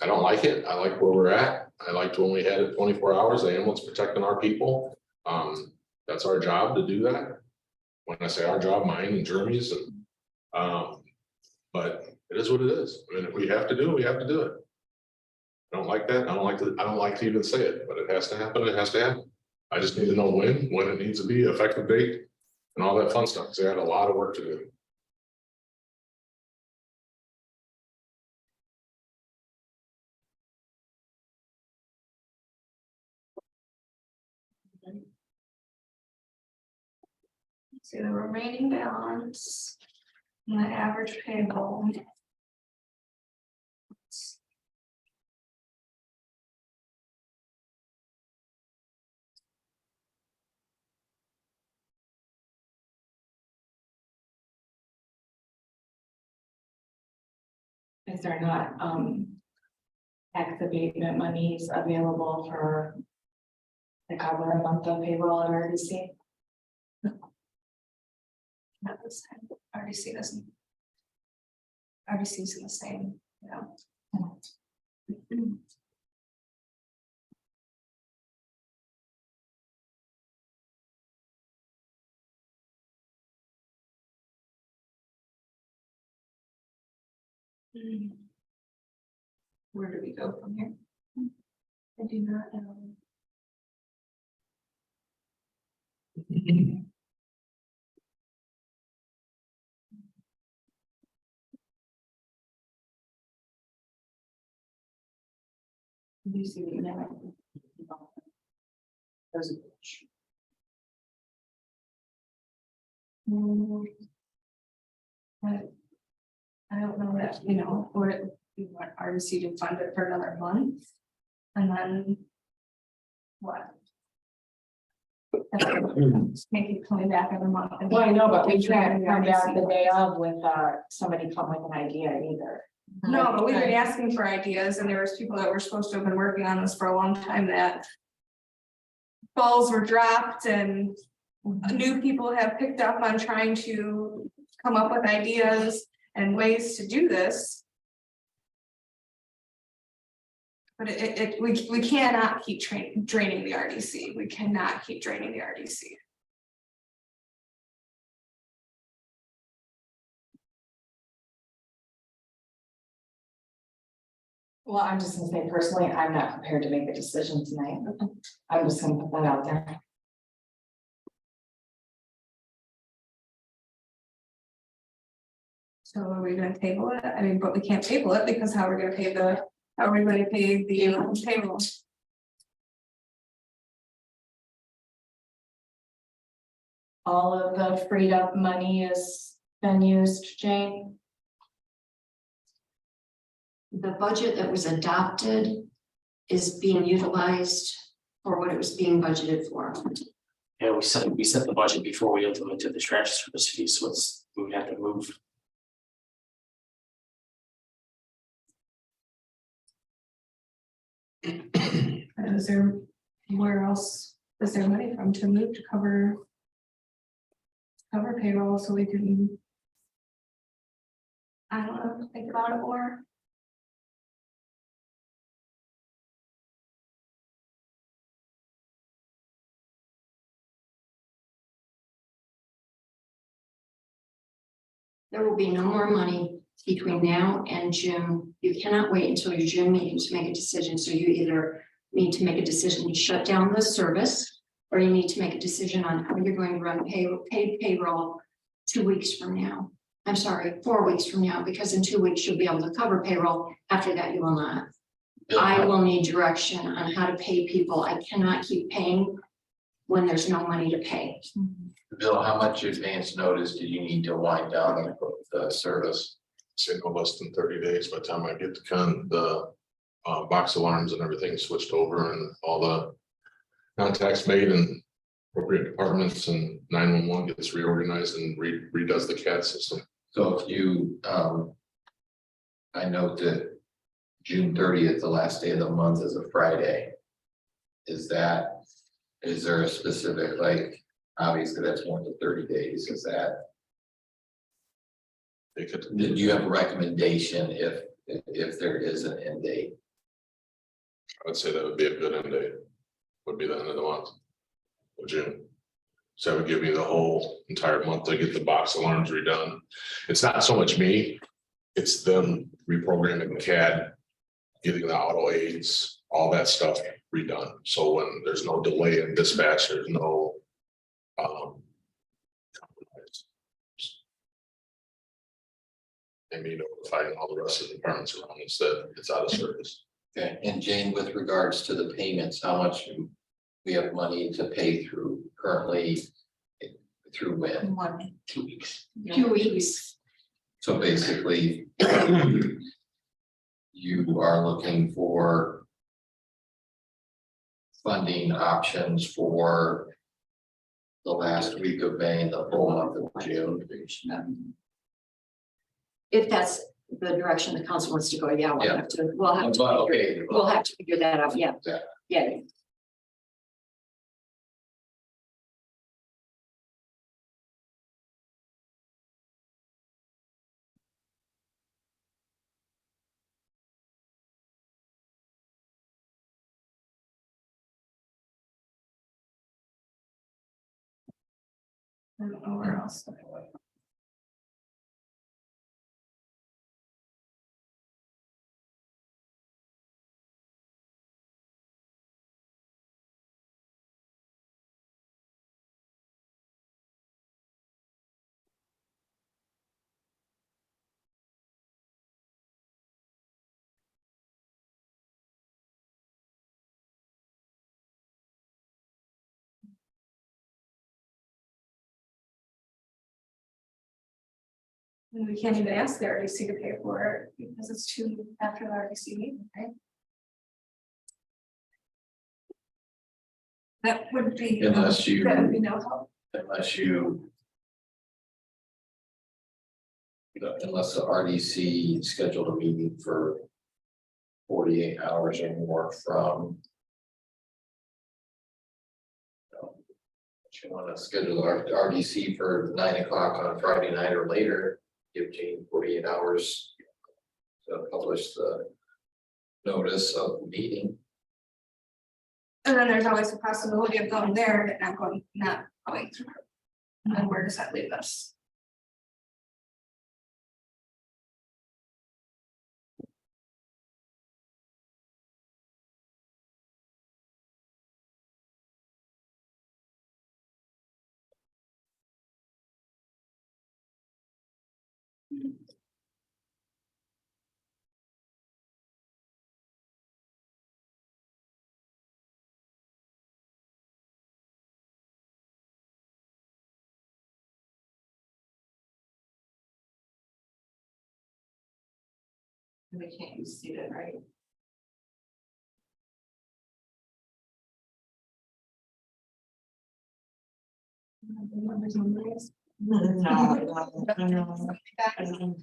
I don't like it. I like where we're at. I liked when we had it 24 hours, the ambulance protecting our people. That's our job to do that. When I say our job, mine and Jeremy's and. But it is what it is. I mean, if we have to do it, we have to do it. I don't like that. I don't like to even say it, but it has to happen. It has to happen. I just need to know when it needs to be, effective date and all that fun stuff, because they had a lot of work to do. See the remaining balance. And the average payable. is there not, tax abatement monies available for to cover a month of payroll emergency? Not this time, RDC doesn't. RDC's in the same, you know. Where do we go from here? I do not know. Do you see the email? There's a. But I don't know that, you know, or we want RDC to fund it for another month. And then. What? Just make it coming back every month. Well, I know, but we can't Yeah, come back the RDC. day of with somebody come with an idea either. No, but we've been asking for ideas and there was people that were supposed to have been working on this for a long time that. Balls were dropped and new people have picked up on trying to come up with ideas and ways to do this. But we cannot keep draining the RDC. We cannot keep draining the RDC. Well, I'm just gonna say personally, I'm not prepared to make a decision tonight. I'm just gonna put that out there. So are we gonna table it? I mean, but we can't table it because how are we gonna pay the, how are we gonna pay the payroll? All of the freed up money has been used, Jane. The budget that was adopted is being utilized for what it was being budgeted for. Yeah, we set the budget before we implemented the trash service fee, so it's, we have to move. Is there, where else is there money from to move to cover? Cover payroll so we can. I don't know, think about it more. There will be no more money between now and June. You cannot wait until your June meeting to make a decision. So you either need to make a decision to shut down the service, or you need to make a decision on how you're going to run paid payroll 2 weeks from now. I'm sorry, 4 weeks from now, because in 2 weeks you'll be able to cover payroll. After that, you will not. I will need direction on how to pay people. I cannot keep paying when there's no money to pay. Bill, how much advance notice do you need to wind down the service? Say no less than 30 days by the time I get the box alarms and everything switched over and all the contacts made and appropriate departments and 911 gets reorganized and redoes the CAD system. So if you, I note that June 30th, the last day of the month is a Friday. Is there a specific, like, obviously that's more than 30 days, is that? They could. Do you have a recommendation if there is an end date? I would say that would be a good end date, would be the end of the month of June. So that would give me the whole entire month to get the box alarms redone. It's not so much me, it's them reprogramming the CAD, getting the auto aids, all that stuff redone. So when there's no delay in dispatch, there's no and me notifying all the rest of the departments around us that it's out of service. Okay, and Jane, with regards to the payments, how much we have money to pay through currently? Through when? 2 weeks. 2 weeks. So basically. You are looking for. Funding options for. The last week of May and the full month of June. If that's the direction the council wants to go, yeah, we'll Yeah. have to, we'll have to, But, figure- okay. we'll have to figure that out, yeah. Yeah. Yeah. I don't know where else. And we can't even ask the RDC to pay for it because it's too after the RDC meeting, right? That would be. Unless you- That would be no help. Unless you. Unless the RDC scheduled a meeting for 48 hours or more from. If you want to schedule our RDC for 9 o'clock on Friday night or later, give Jane 48 hours. To publish the notice of the meeting. And then there's always the possibility of going there and not going through. And then where does that leave us? We can't use seated, right? No, I'm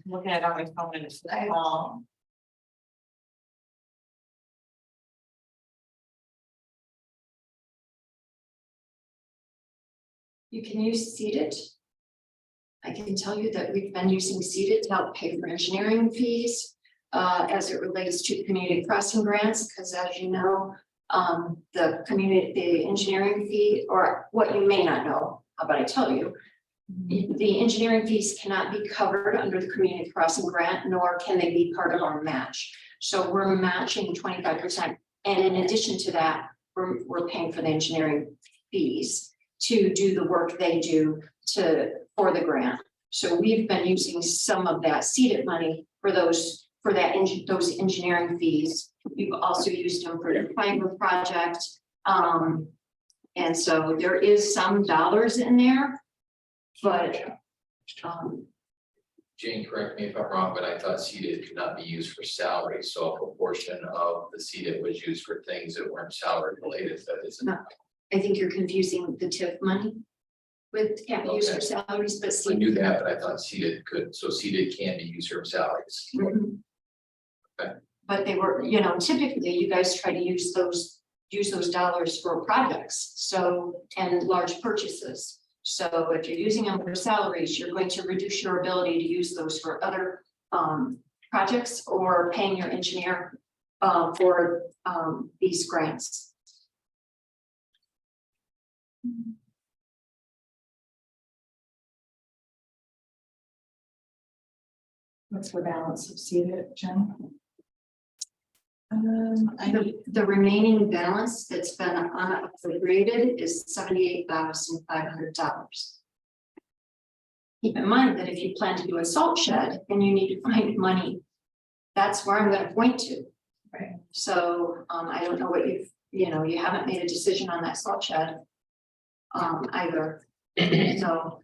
looking at it on my phone and it's small. You can use seated. I can tell you that we've been using seated to help pay for engineering fees as it relates to the community crossing grants, because as you know, the engineering fee, or what you may not know, but I tell you, the engineering fees cannot be covered under the community crossing grant, nor can they be part of our match. So we're matching 25%. And in addition to that, we're paying for the engineering fees to do the work they do for the grant. So we've been using some of that seeded money for those engineering fees. We've also used them for the fiber project. And so there is some dollars in there, but Jane, correct me if I'm wrong, but I thought seated could not be used for salary, so a proportion of the seated was used for things that weren't salary related, that isn't. No. I think you're confusing the TIF money with can't be used for salaries, but I knew that, but I thought seated could, so seated can be used for salaries. Mhm. Okay. But they were, typically you guys try to use those dollars for projects, so, and large purchases. So if you're using them for salaries, you're going to reduce your ability to use those for other projects or paying your engineer for these grants. What's the balance of seated, Jen? The remaining balance that's been unappropriated is $78,500. Keep in mind that if you plan to do a salt shed and you need to find money, that's where I'm going to point to. Right. So I don't know what you haven't made a decision on that salt shed either. So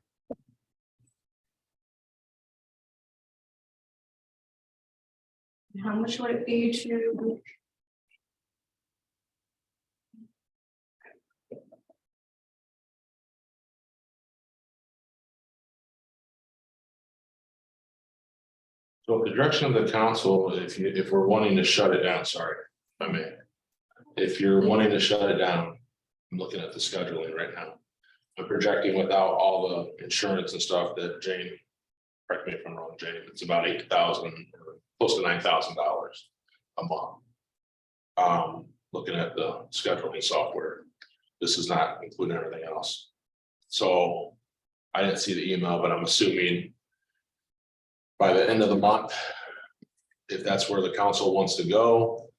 How much would it be to? So the direction of the council, if we're wanting to shut it down, sorry, if I may. If you're wanting to shut it down, I'm looking at the scheduling right now. I'm projecting without all the insurance and stuff that Jane, correct me if I'm wrong, Jane, it's about $8,000, close to $9,000 a month. Looking at the scheduling software, this is not including everything else. So I didn't see the email, but I'm assuming by the end of the month, if that's where the council wants to go,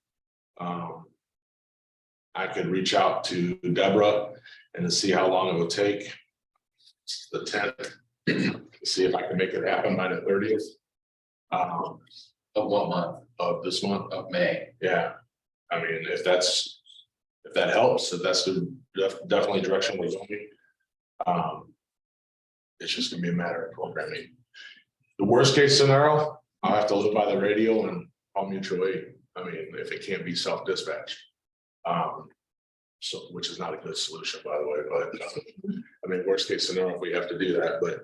I could reach out to Deborah and to see how long it will take. The 10th, see if I can make it happen by the 30th. Of what month? Of this month, Of May. yeah. I mean, if that helps, if that's the definitely direction we're going. It's just gonna be a matter of programming. The worst case scenario, I'll have to live by the radio and call mutual aid. I mean, if it can't be self-dispatched. So, which is not a good solution, by the way, but I mean, worst case scenario, if we have to do that, but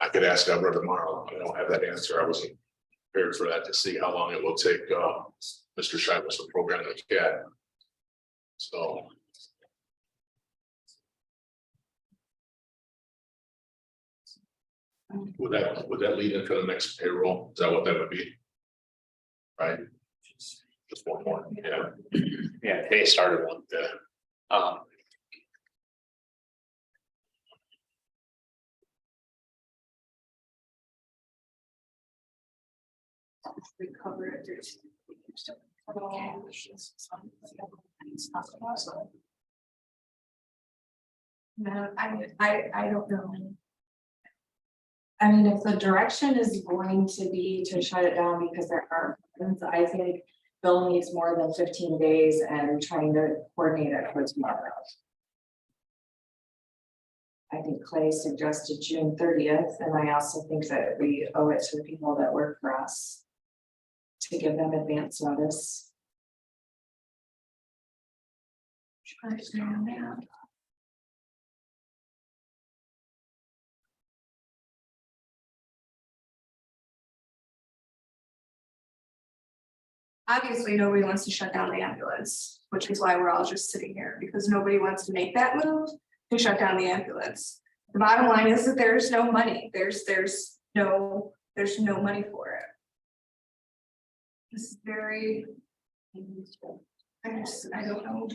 I could ask Deborah tomorrow. I don't have that answer. I wasn't prepared for that to see how long it will take Mr. Shivers to program the cat. So. Would that lead into the next payroll? Is that what that would be? Right? Just one more, yeah. Yeah, they started one. Yeah. We cover it. No, I don't know. I mean, if the direction is going to be to shut it down because there are, I think Bill needs more than 15 days and trying to coordinate it for tomorrow. I think Clay suggested June 30th, and I also think that we owe it to the people that work for us to give them advance notice. Obviously, nobody wants to shut down the ambulance, which is why we're all just sitting here, because nobody wants to make that move to shut down the ambulance. The bottom line is that there's no money, there's no money for it. This is very. I don't know.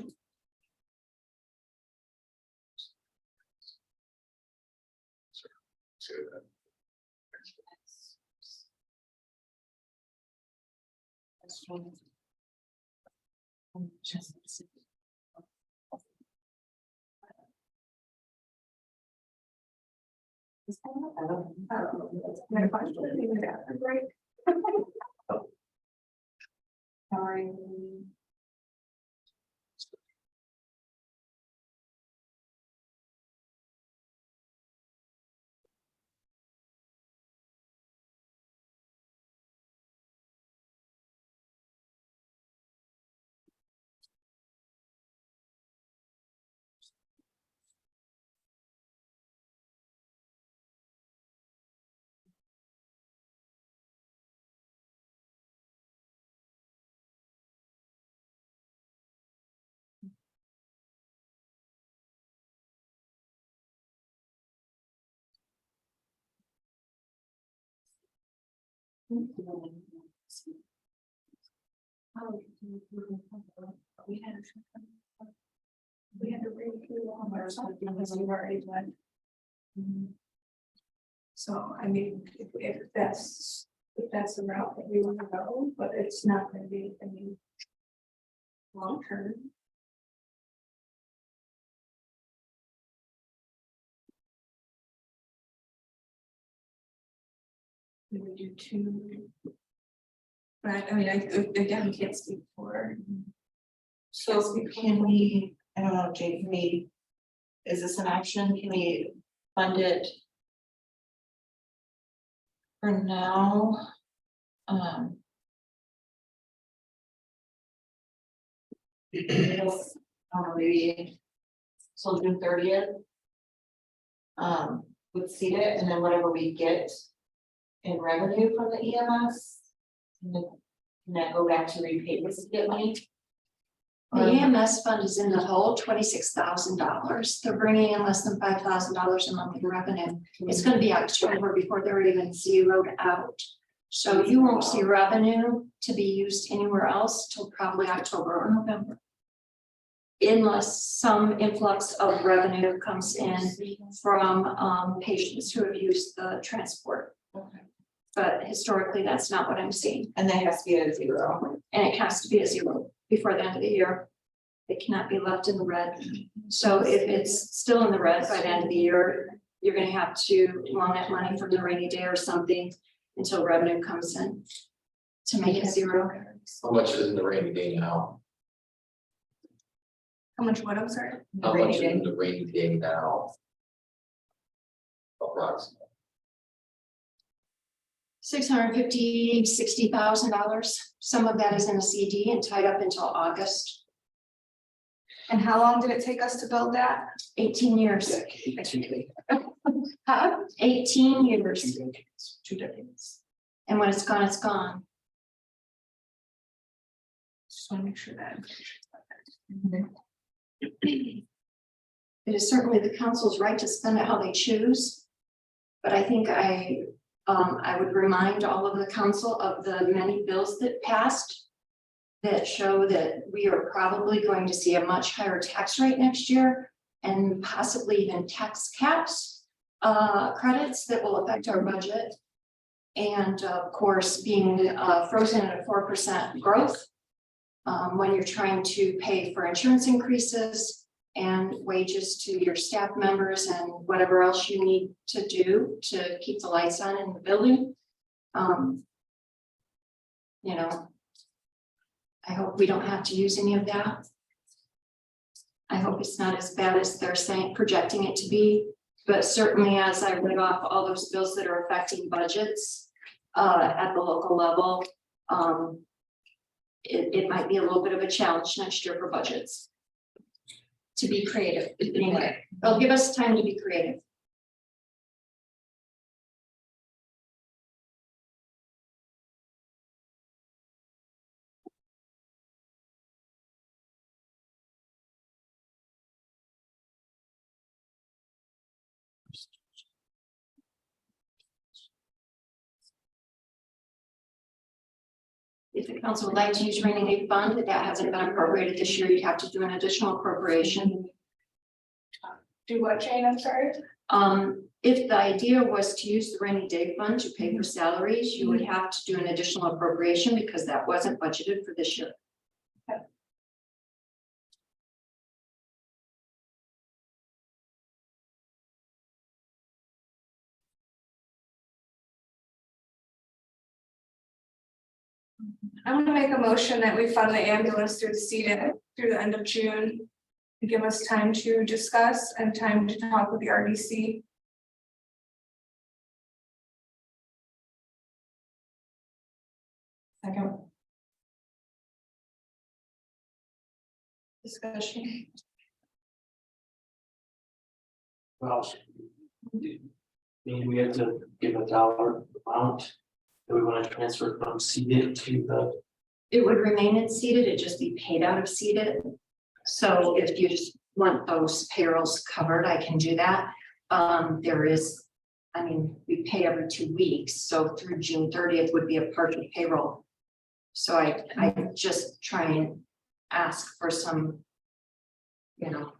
Say that. Sorry. We had to read through all of our stuff because we've already done. So, I mean, if that's the route that we want to go, but it's not gonna be, I mean. Long term. We would do two. But I mean, again, we can't speak for. So can we, I don't know, Jake, can we, is this an option? Can we fund it? For now? I don't know, maybe till June 30th. Would seed it, and then whatever we get in revenue from the EMS. And then can that go back to repay this get money? The EMS fund is in the hole, $26,000. They're bringing in less than $5,000 a month in revenue. It's gonna be October before they're even zeroed out. So you won't see revenue to be used anywhere else till probably October or November. unless some influx of revenue comes in from patients who have used the transport. Okay. But historically, that's not what I'm seeing, And that has to be at a zero. and it has to be a zero before the end of the year. It cannot be left in the red. So if it's still in the red by the end of the year, you're gonna have to loan that money from the rainy day or something until revenue comes in to make it zero. How much is in the rainy day now? How much, what, I'm sorry? How much is in the rainy day now? Approximately. $650,000, $60,000. Some of that is in a CD and tied up until August, And how long did it take us to build that? 18 years. Huh? 18 years. 2 decades. And when it's gone, it's gone. Just want to make sure that. It is certainly the council's right to spend it how they choose. But I think I would remind all of the council of the many bills that passed that show that we are probably going to see a much higher tax rate next year and possibly even tax caps, credits that will affect our budget. And of course, being frozen at a 4% growth when you're trying to pay for insurance increases and wages to your staff members and whatever else you need to do to keep the lights on in the building. You know, I hope we don't have to use any of that. I hope it's not as bad as they're saying, projecting it to be, but certainly as I read off all those bills that are affecting budgets at the local level, it might be a little bit of a challenge next year for budgets. To be creative, anyway, it'll give us time to be creative. If the council would like to use rainy day fund, that hasn't been appropriated this year, you'd have to do an additional appropriation. Do what, Jane? I'm sorry. If the idea was to use the rainy day fund to pay for salaries, you would have to do an additional appropriation because that wasn't budgeted for this year. I'm gonna make a motion that we fund the ambulance through the CEDA through the end of June. To give us time to discuss and time to talk with the RDC. Second. Discussion. Well, maybe we have to give a dollar amount that we want to transfer from seeded to the. It would remain in seated, it'd just be paid out of seated. So if you just want those payrolls covered, I can do that. There is, I mean, we pay every 2 weeks, so through June 30th would be a partial payroll. So I just try and ask for some, you know,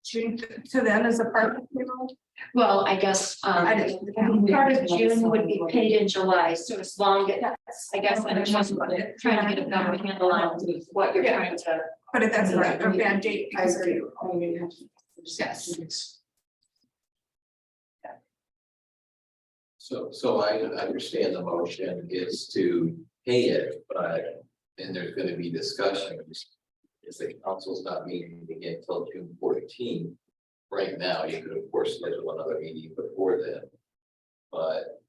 June to them as a part of the payroll. well, I guess, part of June would be paid in July, so as long as, I guess I'm just trying to get a better handle on what you're trying to. But if that's a bad date. I agree. Yes. So I understand the motion is to pay it, but then there's gonna be discussions. If the council's not meeting again until June 14th, right now, you could of course schedule another meeting before then. But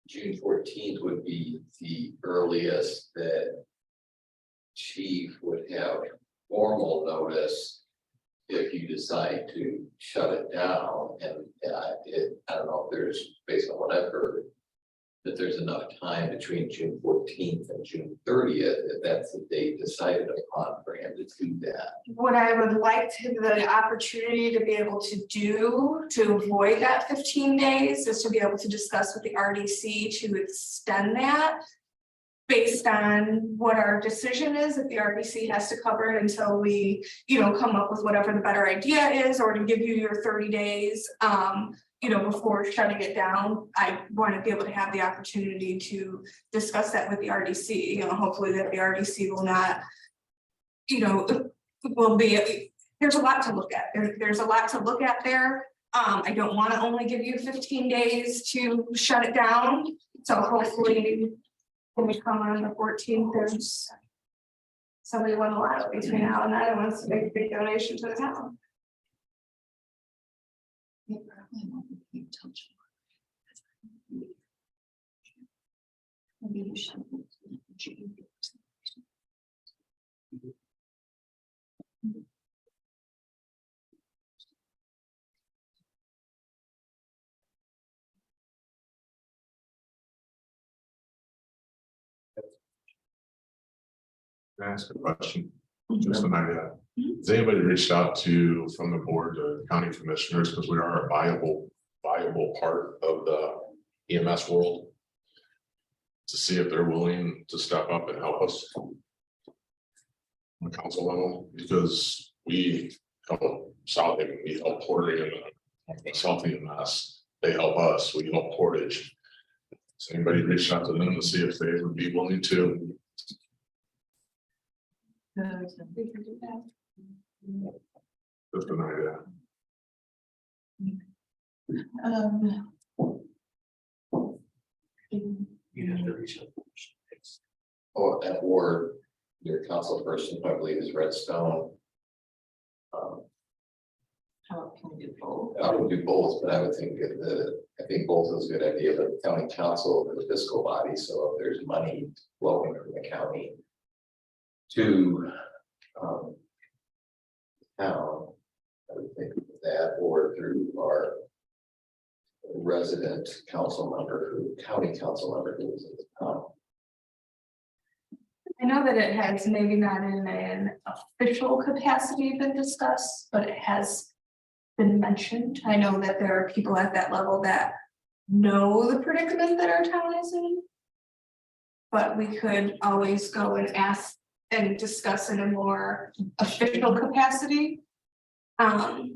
June 14th would be the earliest that chief would have formal notice if you decide to shut it down. And I don't know if there's, based on what I've heard, that there's enough time between June 14th and June 30th, if that's the date decided upon for him to do that. What I would like to, the opportunity to be able to do to avoid that 15 days is to be able to discuss with the RDC to extend that. based on what our decision is, if the RBC has to cover it until we, come up with whatever the better idea is, or to give you your 30 days. Before shutting it down, I want to be able to have the opportunity to discuss that with the RDC, hopefully that the RDC will not. Will be, there's a lot to look at, there's a lot to look at there. I don't want to only give you 15 days to shut it down, so hopefully. When we come on the 14th, there's. Somebody won a lot between now and then, and wants to make a big donation to the town. Maybe you should. Can I ask a question? Just an idea. Has anybody reached out to, from the board, to county commissioners, because we are a viable part of the EMS world? To see if they're willing to step up and help us. On the council level, because we help South, we help Portage and South EMS. They help us, we help Portage. Has anybody reached out to them to see if they would be willing to? We can do that. Just an idea. You have to reach out. Or your council person, I believe, is Redstone. How can we do both? I would do both, but I would think I think both is a good idea, but the county council is the fiscal body, so if there's money flowing from the county. To town, I would think that, or through our resident council member, county council member who is in the town. I know that it has maybe not in an official capacity been discussed, but it has been mentioned. I know that there are people at that level that know the predicament that our town is in. But we could always go and ask and discuss in a more official capacity. I'll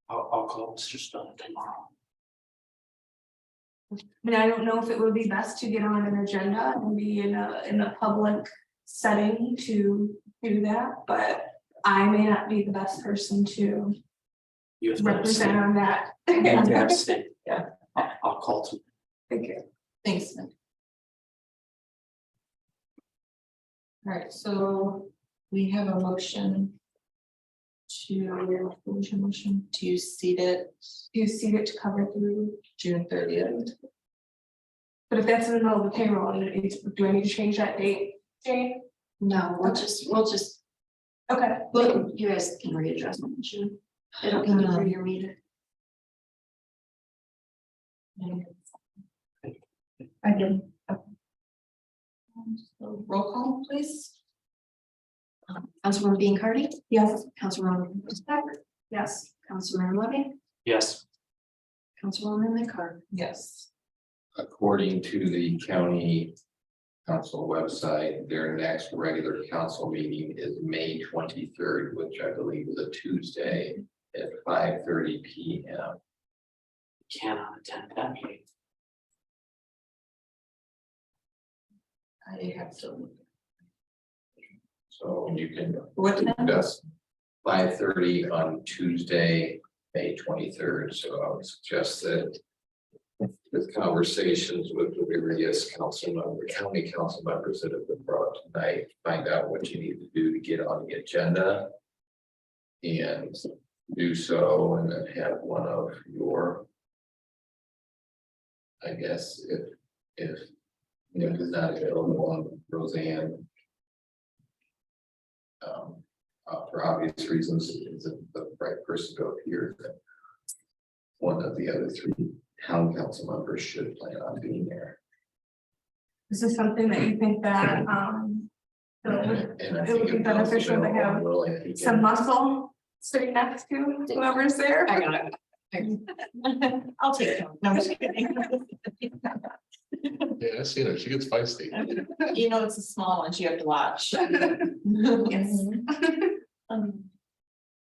call Mr. Stone tomorrow. I mean, I don't know if it would be best to get on an agenda and be in a public setting to do that, but I may not be the best person to You have to represent abstain. on that. You have to abstain. Yeah, I'll call tomorrow. Thank you. Thanks, Nick. All right, so we have a motion to, what was your motion? To seat it You see it to cover through, June 30th. but if that's in the middle of the payroll, do I need to change that date, Jane? No, we'll just, Okay, well, you guys can readdress them, sure. They don't need to hear your meter. I did. So roll call, please. Councilwoman Dean Cardy, Yes. Councilwoman Beck, Yes. Councilman Levy, Yes. Councilwoman McCart. Yes. According to the county council website, their next regular council meeting is May 23rd, which I believe is a Tuesday at 5:30 p.m. Cannot attend that meeting. I have to. So you can, What time? that's 5:30 on Tuesday, May 23rd. So I would suggest that with conversations with the various county council members that have been brought up tonight, find out what you need to do to get on the agenda. And do so, and then have one of your. I guess if Nick is not available, on Roseanne. For obvious reasons, isn't the right person to appear, that one of the other three town council members should plan on being there. Is this something that you think that, And I it think would be if beneficial to Bill's have available, he can- some muscle sitting next to whoever's there? I got it. I'll take it. No, I'm just kidding. Yeah, I seen her. She gets feisty. You know, it's a small one, you have to watch. Yes.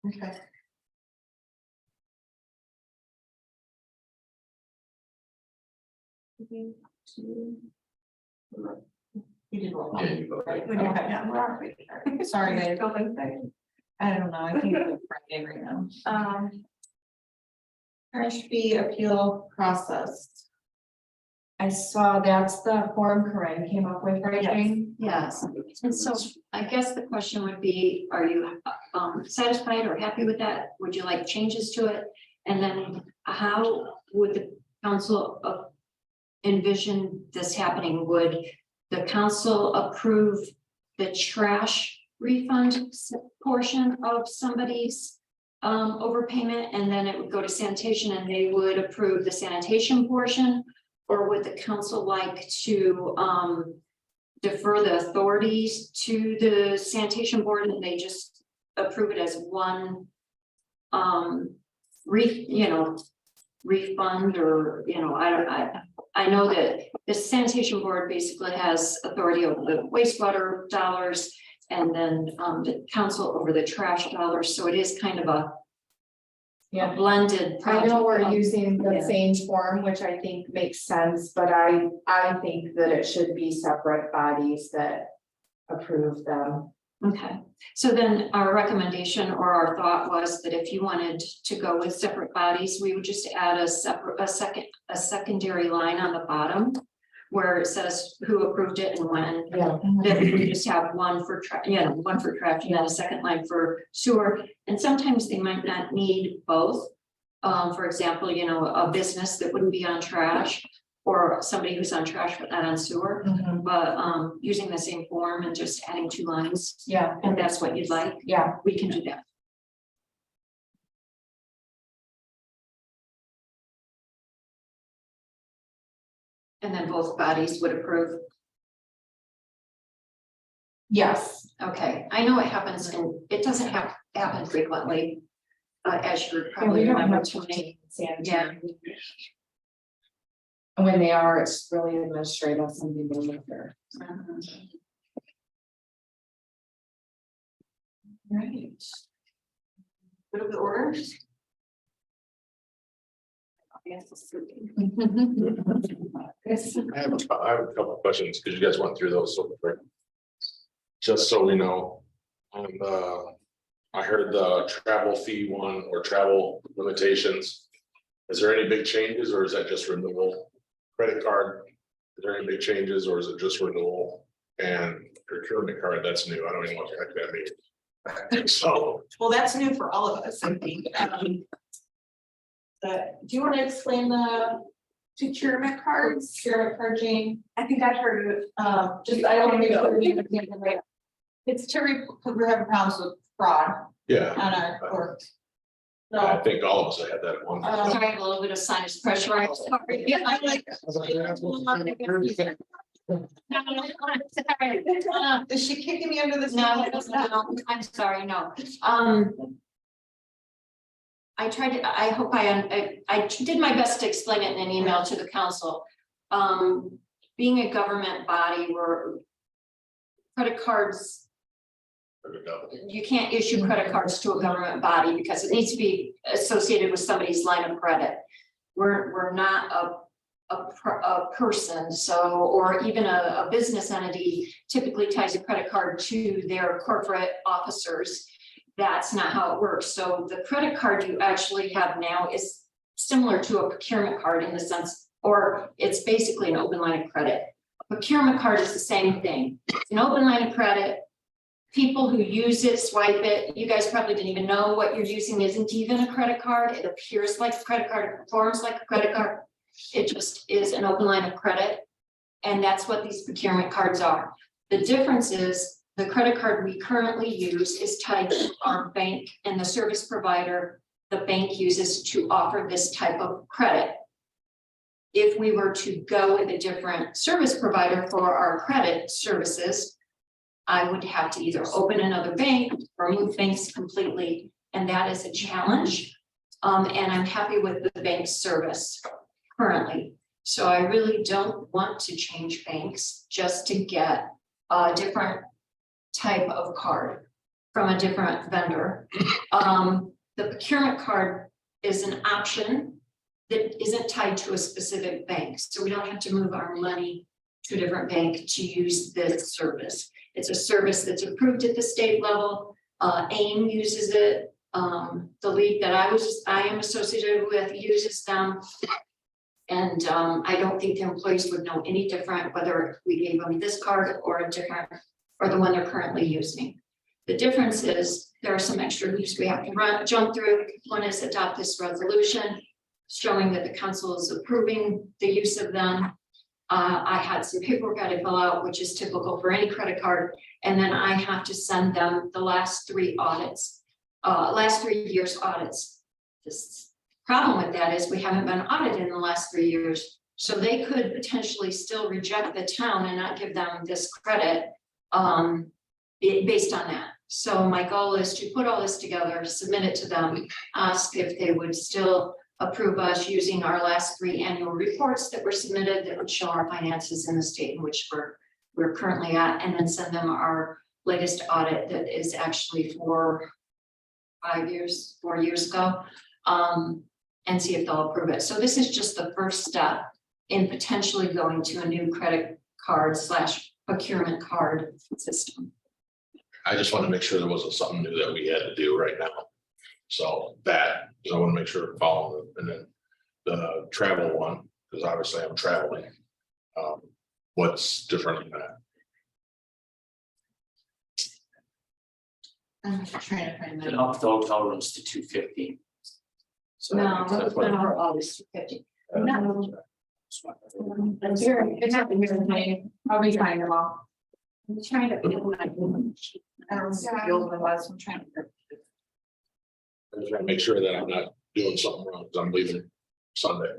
Okay. You did roll. Yeah, you vote. Right, We don't have- okay. yeah, we're already there. Sorry, guys. Building thing. I don't know, I think it's Friday right now. Trash fee appeal process. I saw that's the form Corinne came up with, right, Jane? Yes, and so I guess the question would be, are you satisfied or happy with that? Would you like changes to it? And then how would the council envision this happening? Would the council approve the trash refund portion of somebody's overpayment, and then it would go to sanitation and they would approve the sanitation portion? Or would the council like to defer the authorities to the sanitation board and they just approve it as one refund, or, I know that the sanitation board basically has authority over the wastewater dollars and then the council over the trash dollars, so it is kind of a Yeah. blended I project. know we're using the Yeah. same form, which I think makes sense, but I think that it should be separate bodies that approve them. Okay, so then our recommendation or our thought was that if you wanted to go with separate bodies, we would just add a secondary line on the bottom. Where it says who approved it and when, Yeah. that we would just have one for one for trash and then a second line for sewer. And sometimes they might not need both. For example, a business that wouldn't be on trash. Or somebody who's on trash but not on sewer, but using the same form and just adding 2 lines. Yeah, And that's what you'd like, yeah, we can do that. And then both bodies would approve. yes. Okay, I know it happens and it doesn't happen frequently. As you're Yeah, we probably don't remember have to me. sanitary. And when they are, it's really administrative, something to look there. Right. Bit of the order. I have a couple of questions, because you guys went through those so quick. Just so we know, I heard the travel fee one or travel limitations. Is there any big changes or is that just renewal? Credit card, is there any big changes or is it just renewal? And procurement card, that's new, I don't even know what the heck that means. So, Well, that's new for all of us, I think. Do you want to explain the Procurement cards, procurement card, Jane? I think I've heard of it. Just, I don't know. It's to we're having problems with fraud yeah, on our court. I So, think all of us have had that at one. Uh, Sorry, I have a little bit of sinus pressure. I'm sorry. yeah, I'm like, is she kicking me under this? No, I'm sorry, no. I hope I did my best to explain it in an email to the council. Being a government body, where credit cards, you can't issue credit cards to a government body because it needs to be associated with somebody's line of credit. We're not a person, so, or even a business entity typically ties a credit card to their corporate officers. That's not how it works. So the credit card you actually have now is similar to a procurement card in the sense, or it's basically an open line of credit. A procurement card is the same thing. It's an open line of credit. People who use it, swipe it. You guys probably didn't even know what you're using isn't even a credit card. It appears like a credit card, it performs like a credit card. It just is an open line of credit. And that's what these procurement cards are. The difference is the credit card we currently use is tied to our bank and the service provider the bank uses to offer this type of credit. If we were to go with a different service provider for our credit services, I would have to either open another bank or move banks completely, and that is a challenge. And I'm happy with the bank's service currently. So I really don't want to change banks just to get a different type of card from a different vendor. The procurement card is an option that isn't tied to a specific bank, so we don't have to move our money to a different bank to use this service. It's a service that's approved at the state level. AIM uses it. The league that I am associated with uses them. And I don't think the employees would know any different whether we gave them this card or a different, or the one they're currently using. The difference is there are some extra hoops we have to jump through. One is adopt this resolution showing that the council is approving the use of them. I had some paperwork I had to fill out, which is typical for any credit card. And then I have to send them the last 3 audits, last 3 years audits. This problem with that is we haven't been audited in the last 3 years. So they could potentially still reject the town and not give them this credit based on that. So my goal is to put all this together, submit it to them, ask if they would still approve us using our last 3 annual reports that were submitted that would show our finances in the state in which we're currently at, and then send them our latest audit that is actually for 4 years ago, and see if they'll approve it. So this is just the first step in potentially going to a new credit card / procurement card system. I just want to make sure there wasn't something new that we had to do right now. So that, I want to make sure we're following it. And then the travel one, because obviously I'm traveling. What's different in that? I'm trying to find It that. upped the hotel rooms to $250. So No, that's what- no, always 50. It's happened here tonight. I'll be finding them all. I'm trying to. I don't know what the old one was, I'm trying to. I just want to make sure that I'm not doing something wrong because I'm leaving Sunday.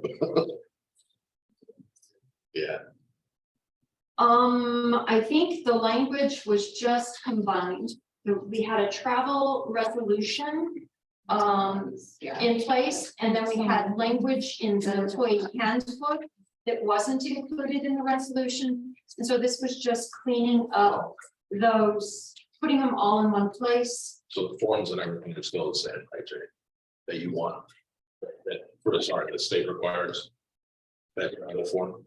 Yeah, I think the language was just combined. We had a travel resolution in place, and then we had language in the employee handbook that wasn't included in the resolution. And so this was just cleaning up those, putting them all in one place. so the forms and everything are still the same, right, Jay? That you want, the state requires. That other form,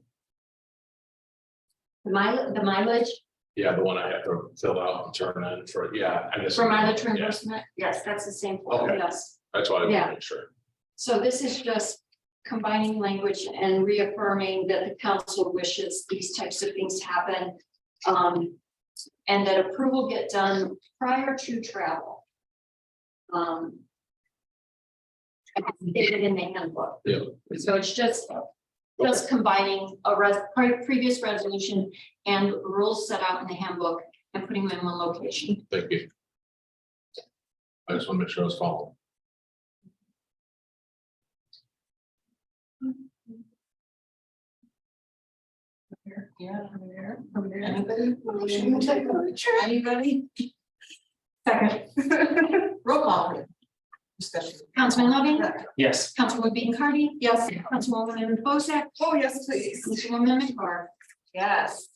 The mileage yeah, the one I have to fill out and turn in for, yeah. I missed for it. mileage Yeah, reimbursement, yes, that's the same form, Okay. yes. that's why I want Yeah. to make sure. So this is just combining language and reaffirming that the council wishes these types of things happen. And that approval get done prior to travel. Stated in the handbook. Yeah. So it's just combining a previous resolution and rules set out in the handbook and putting them in one location. Thank you. I just want to make sure I was following. Yeah, from there. Anybody? Motion to take a picture? Anybody? Second. Roll call. Discussion. Councilman Loving, Yes. Councilwoman Bean Cardy, Yes. Councilwoman Bozak, Oh, yes, please. Councilwoman McCord. Yes.